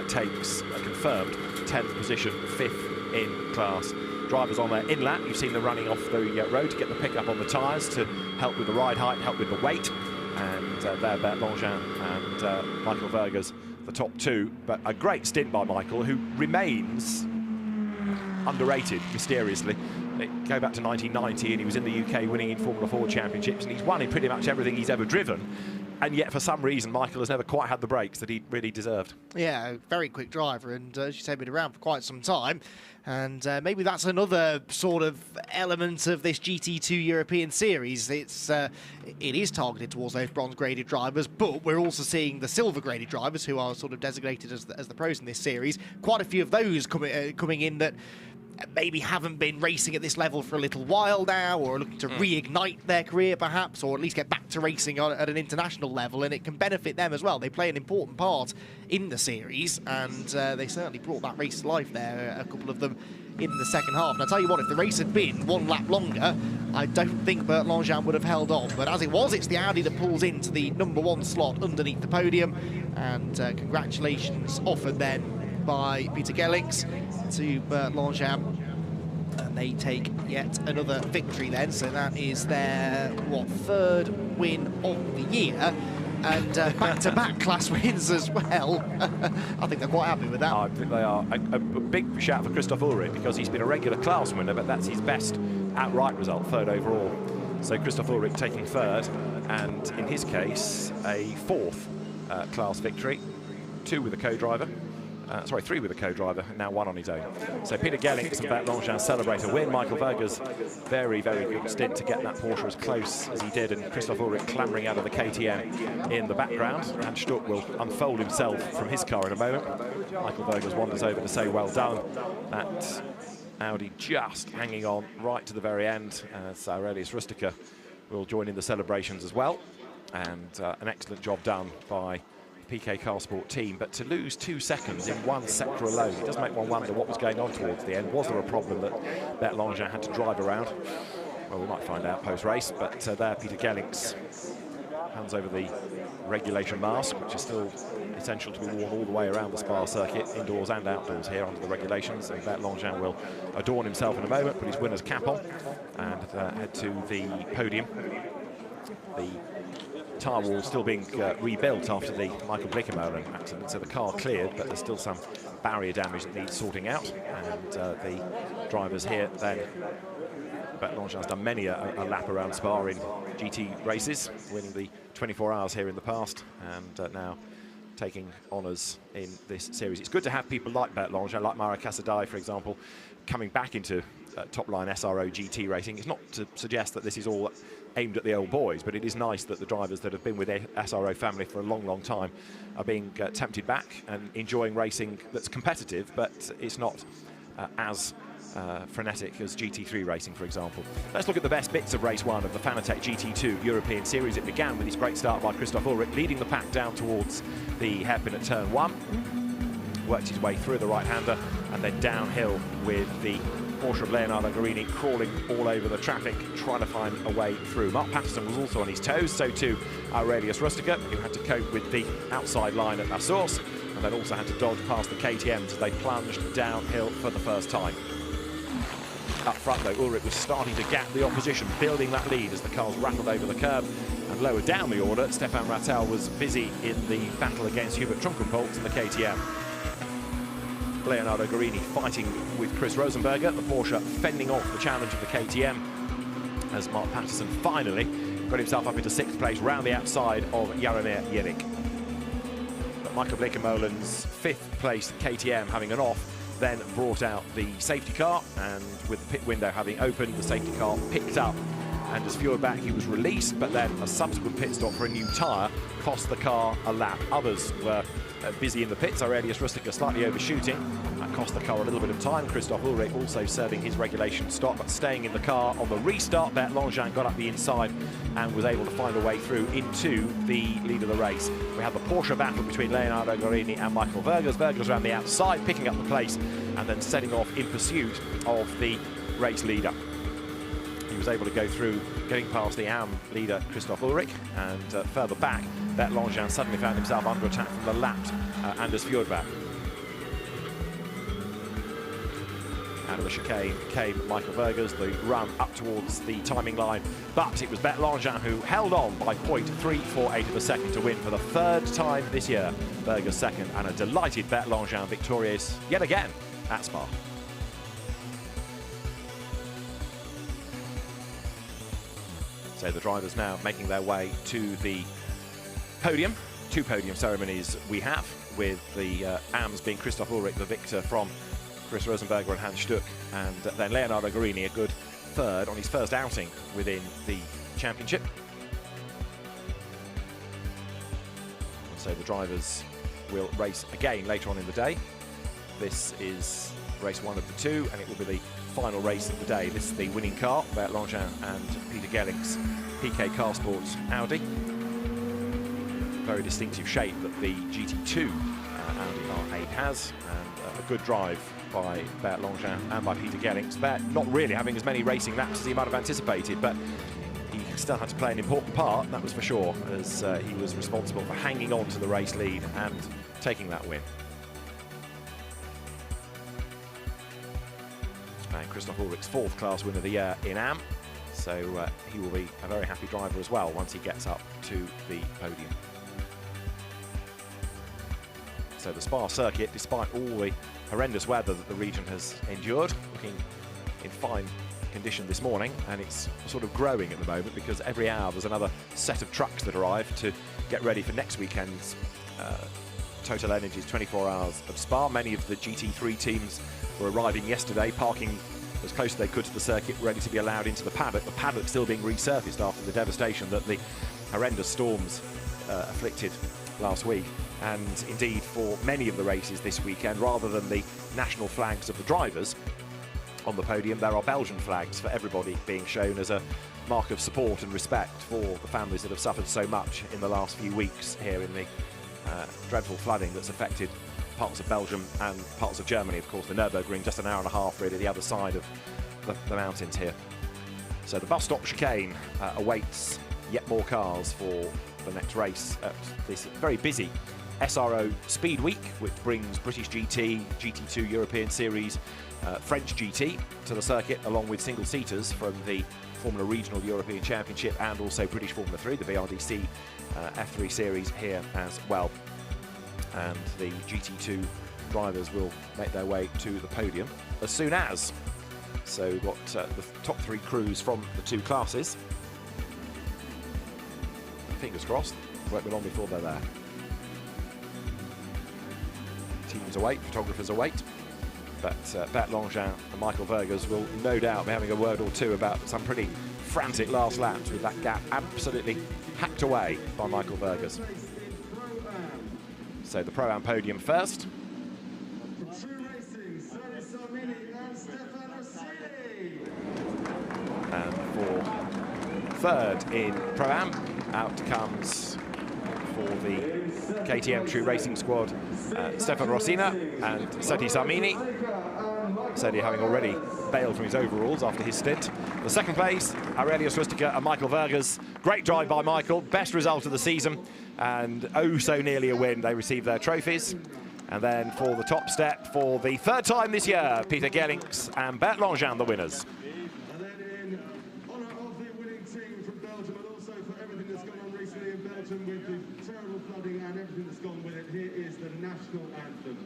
Speaker 1: takes a confirmed 10th position, 5th in class. Drivers on their in-lap, you've seen them running off the road to get the pickup on the tyres to help with the ride height, help with the weight, and there Bert Langevin and Michael Vergers, the top two. But a great stint by Michael, who remains underrated mysteriously. Go back to 1990 and he was in the UK winning in Formula 4 championships, and he's won in pretty much everything he's ever driven, and yet for some reason Michael has never quite had the breaks that he really deserved. Yeah,
Speaker 2: very quick driver, and as you say, been around for quite some time, and maybe that's another sort of element of this GT2 European Series. It is targeted towards those bronze graded drivers, but we're also seeing the silver graded drivers, who are sort of designated as the pros in this series. Quite a few of those coming in that maybe haven't been racing at this level for a little while now, or are looking to reignite their career perhaps, or at least get back to racing at an international level, and it can benefit them as well. They play an important part in the series, and they certainly brought that race to life there, a couple of them in the second half. And I'll tell you what, if the race had been one lap longer, I don't think Bert Langevin would have held on. But as it was, it's the Audi that pulls into the #1 slot underneath the podium, and congratulations offered then by Peter Gellings to Bert Langevin, and they take yet another victory then. So that is their third win of the year, and back-to-back class wins as well. I think they're quite happy with that.
Speaker 1: I think they are. A big shout for Christoph Ulrich, because he's been a regular class winner, but that's his best outright result, third overall. So Christoph Ulrich taking third, and in his case a fourth class victory, 2 with a co-driver. Sorry, 3 with a co-driver, and now 1 on his own. So Peter Gellings and Bert Langevin celebrate a win. Michael Vergers, very, very good stint to get that Porsche as close as he did, and Christoph Ulrich clambering out of the KTM in the background. And Stuck will unfold himself from his car in a moment. Michael Vergers wanders over to say well done. That Audi just hanging on right to the very end. So Aurelius Rustica will join in the celebrations as well. And an excellent job done by PK Carsport team, but to lose 2 seconds in one sector alone, it does make one wonder what was going on towards the end. Was there a problem that Bert Langevin had to drive around? Well, we might find out post-race, but there Peter Gellings hands over the regulation mask, which is still essential to be worn all the way around the Spa circuit, indoors and outdoors here under the regulations. And Bert Langevin will adorn himself in a moment, put his winner's cap on, and head to the podium. The tyre wall still being rebuilt after the Michael Bleekemolen accident, so the car cleared, but there's still some barrier damage that needs sorting out. And the drivers here then, Bert Langevin's done many a lap around Spa in GT races, winning the 24 hours here in the past, and now taking honours in this series. It's good to have people like Bert Langevin, like Mara Kasadai, for example, coming back into top-line SRO GT racing. It's not to suggest that this is all aimed at the old boys, but it is nice that the drivers that have been with the SRO family for a long, long time are being tempted back and enjoying racing that's competitive, but it's not as frenetic as GT3 racing, for example. Let's look at the best bits of race 1 of the Fanatec GT2 European Series. It began with his great start by Christoph Ulrich, leading the pack down towards the hairpin at turn 1. Worked his way through the right-hander and then downhill with the Porsche of Leonardo Guarini crawling all over the traffic, trying to find a way through. Mark Patterson was also on his toes, so too Aurelius Rustica, who had to cope with the outside line at La Source, and then also had to dodge past the KTMs as they plunged downhill for the first time. Up front, though, Ulrich was starting to gap the opposition, building that lead as the cars rattled over the curb. And lower down the order, Stefan Rattel was busy in the battle against Hubert Trunkenpolz and the KTM. Leonardo Guarini fighting with Chris Rosenberger. The Porsche fending off the challenge of the KTM as Mark Patterson finally got himself up into 6th place round the outside of Jaromir Jelic. But Michael Bleekemolen's 5th place KTM having an off then brought out the safety car, and with the pit window having opened, the safety car picked up. And as Fjordback, he was released, but then a subsequent pit stop for a new tyre cost the car a lap. Others were busy in the pits. Aurelius Rustiger slightly overshooting. That cost the car a little bit of time. Christoph Ulrich also serving his regulation stop, but staying in the car on the restart. Bert Langevin got up the inside and was able to find a way through into the lead of the race. We have the Porsche battle between Leonardo Guarini and Michael Vergers. Vergers around the outside, picking up the place and then setting off in pursuit of the race leader. He was able to go through, getting past the AM leader, Christoph Ulrich, and further back, Bert Langevin suddenly found himself under attack from the lapped Anders Fjordback. Out of the chicane came Michael Vergers, the run up towards the timing line, but it was Bert Langevin who held on by 0.348 of a second to win for the 3rd time this year. Vergers second, and a delighted Bert Langevin victorious yet again at Spa. So the drivers now making their way to the podium. 2 podium ceremonies we have, with the AMs being Christoph Ulrich, the victor from Chris Rosenberger and Hans Stuck, and then Leonardo Guarini, a good 3rd on his first outing within the championship. And so the drivers will race again later on in the day. This is race 1 of the 2, and it will be the final race of the day. This is the winning car, Bert Langevin and Peter Gellink's PK Car Sports Audi. Very distinctive shape that the GT2 Audi R8 has, and a good drive by Bert Langevin and by Peter Gellinks. Bert not really having as many racing laps as he might have anticipated, but he still had to play an important part, that was for sure, as he was responsible for hanging on to the race lead and taking that win. And Christoph Ulrich's 4th class win of the year in AM, so he will be a very happy driver as well once he gets up to the podium. So the Spa circuit, despite all the horrendous weather that the region has endured, looking in fine condition this morning, and it's sort of growing at the moment because every hour there's another set of trucks that arrive to get ready for next weekend's Total Energies 24 Hours of Spa. Many of the GT3 teams were arriving yesterday, parking as close as they could to the circuit, ready to be allowed into the paddock. The paddock still being resurfaced after the devastation that the horrendous storms afflicted last week. And indeed, for many of the races this weekend, rather than the national flags of the drivers on the podium, there are Belgian flags for everybody being shown as a mark of support and respect for the families that have suffered so much in the last few weeks here in the dreadful flooding that's affected parts of Belgium and parts of Germany. Of course, the Nürburgring, just an hour and a half really the other side of the mountains here. So the bus stop chicane awaits yet more cars for the next race at this very busy SRO Speed Week, which brings British GT, GT2 European Series, French GT to the circuit, along with single-seaters from the Formula Regional European Championship and also British Formula 3, the BRDC F3 Series here as well. And the GT2 drivers will make their way to the podium as soon as. So we've got the top 3 crews from the 2 classes. Fingers crossed, won't be long before they're there. Teams await, photographers await, but Bert Langevin and Michael Vergers will no doubt be having a word or two about some pretty frantic last laps, with that gap absolutely hacked away by Michael Vergers. So the Pro-Am podium first. And for 3rd in Pro-Am, out comes for the KTM True Racing Squad, Stefan Rossina and Seti Samini. Seti having already bailed from his overalls after his stint. The 2nd place, Aurelius Rustiger and Michael Vergers. Great drive by Michael, best result of the season, and oh so nearly a win. They received their trophies. And then for the top step, for the 3rd time this year, Peter Gellinks and Bert Langevin, the winners.
Speaker 3: With the terrible flooding and everything that's gone with it, here is the national anthem.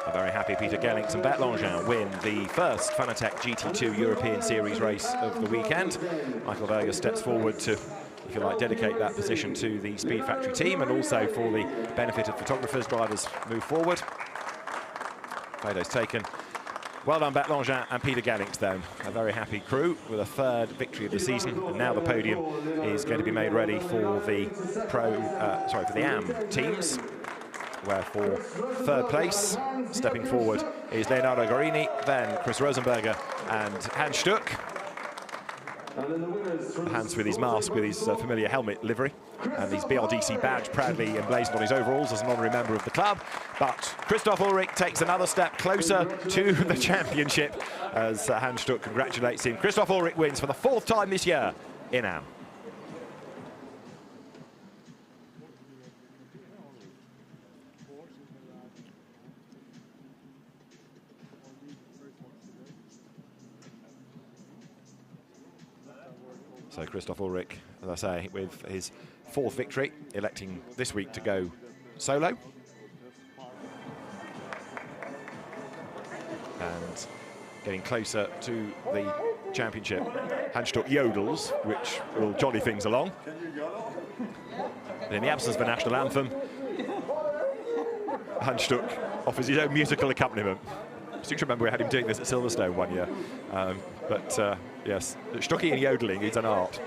Speaker 1: A very happy Peter Gellings and Bert Langin win the first Fanatec GT2 European Series race of the weekend. Michael Berger steps forward to, if you like, dedicate that position to the Speed Factory team, and also for the benefit of photographers, drivers move forward. Photos taken. Well done, Bert Langin and Peter Gellings, then. A very happy crew with a third victory of the season. And now the podium is going to be made ready for the for the AM teams, where for third place, stepping forward, is Leonardo Guarini, then Chris Rosenberger and Hans Stuck. Hans with his mask, with his familiar helmet livery, and his BRDC badge proudly emblazoned on his overalls as an honorary member of the club. But Christoph Ulrich takes another step closer to the championship as Hans Stuck congratulates him. Christoph Ulrich wins for the 4th time this year in AM. So Christoph Ulrich, as I say, with his 4th victory, electing this week to go solo. And getting closer to the championship. Hans Stuck yodels, which will jolly things along. And in the absence of a national anthem, Hans Stuck offers his own musical accompaniment. I seem to remember we had him doing this at Silverstone one year. Yes, Stucky and yodeling is an art.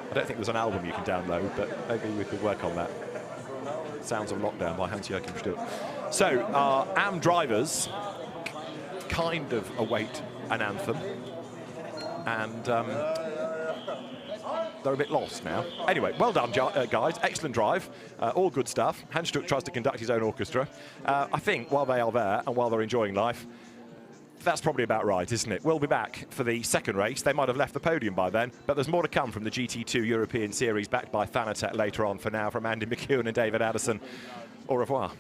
Speaker 1: I don't think there's an album you can download, but maybe we could work on that. Sounds of Lockdown by Hans-Joachim Stuck. So our AM drivers kind of await an anthem, and they're a bit lost now. Anyway, well done, guys. Excellent drive. All good stuff. Hans Stuck tries to conduct his own orchestra. I think while they are there and while they're enjoying life, that's probably about right, isn't it? We'll be back for the second race. They might have left the podium by then, but there's more to come from the GT2 European Series backed by Fanatec later on. For now, from Andy McEwen and David Addison, au revoir.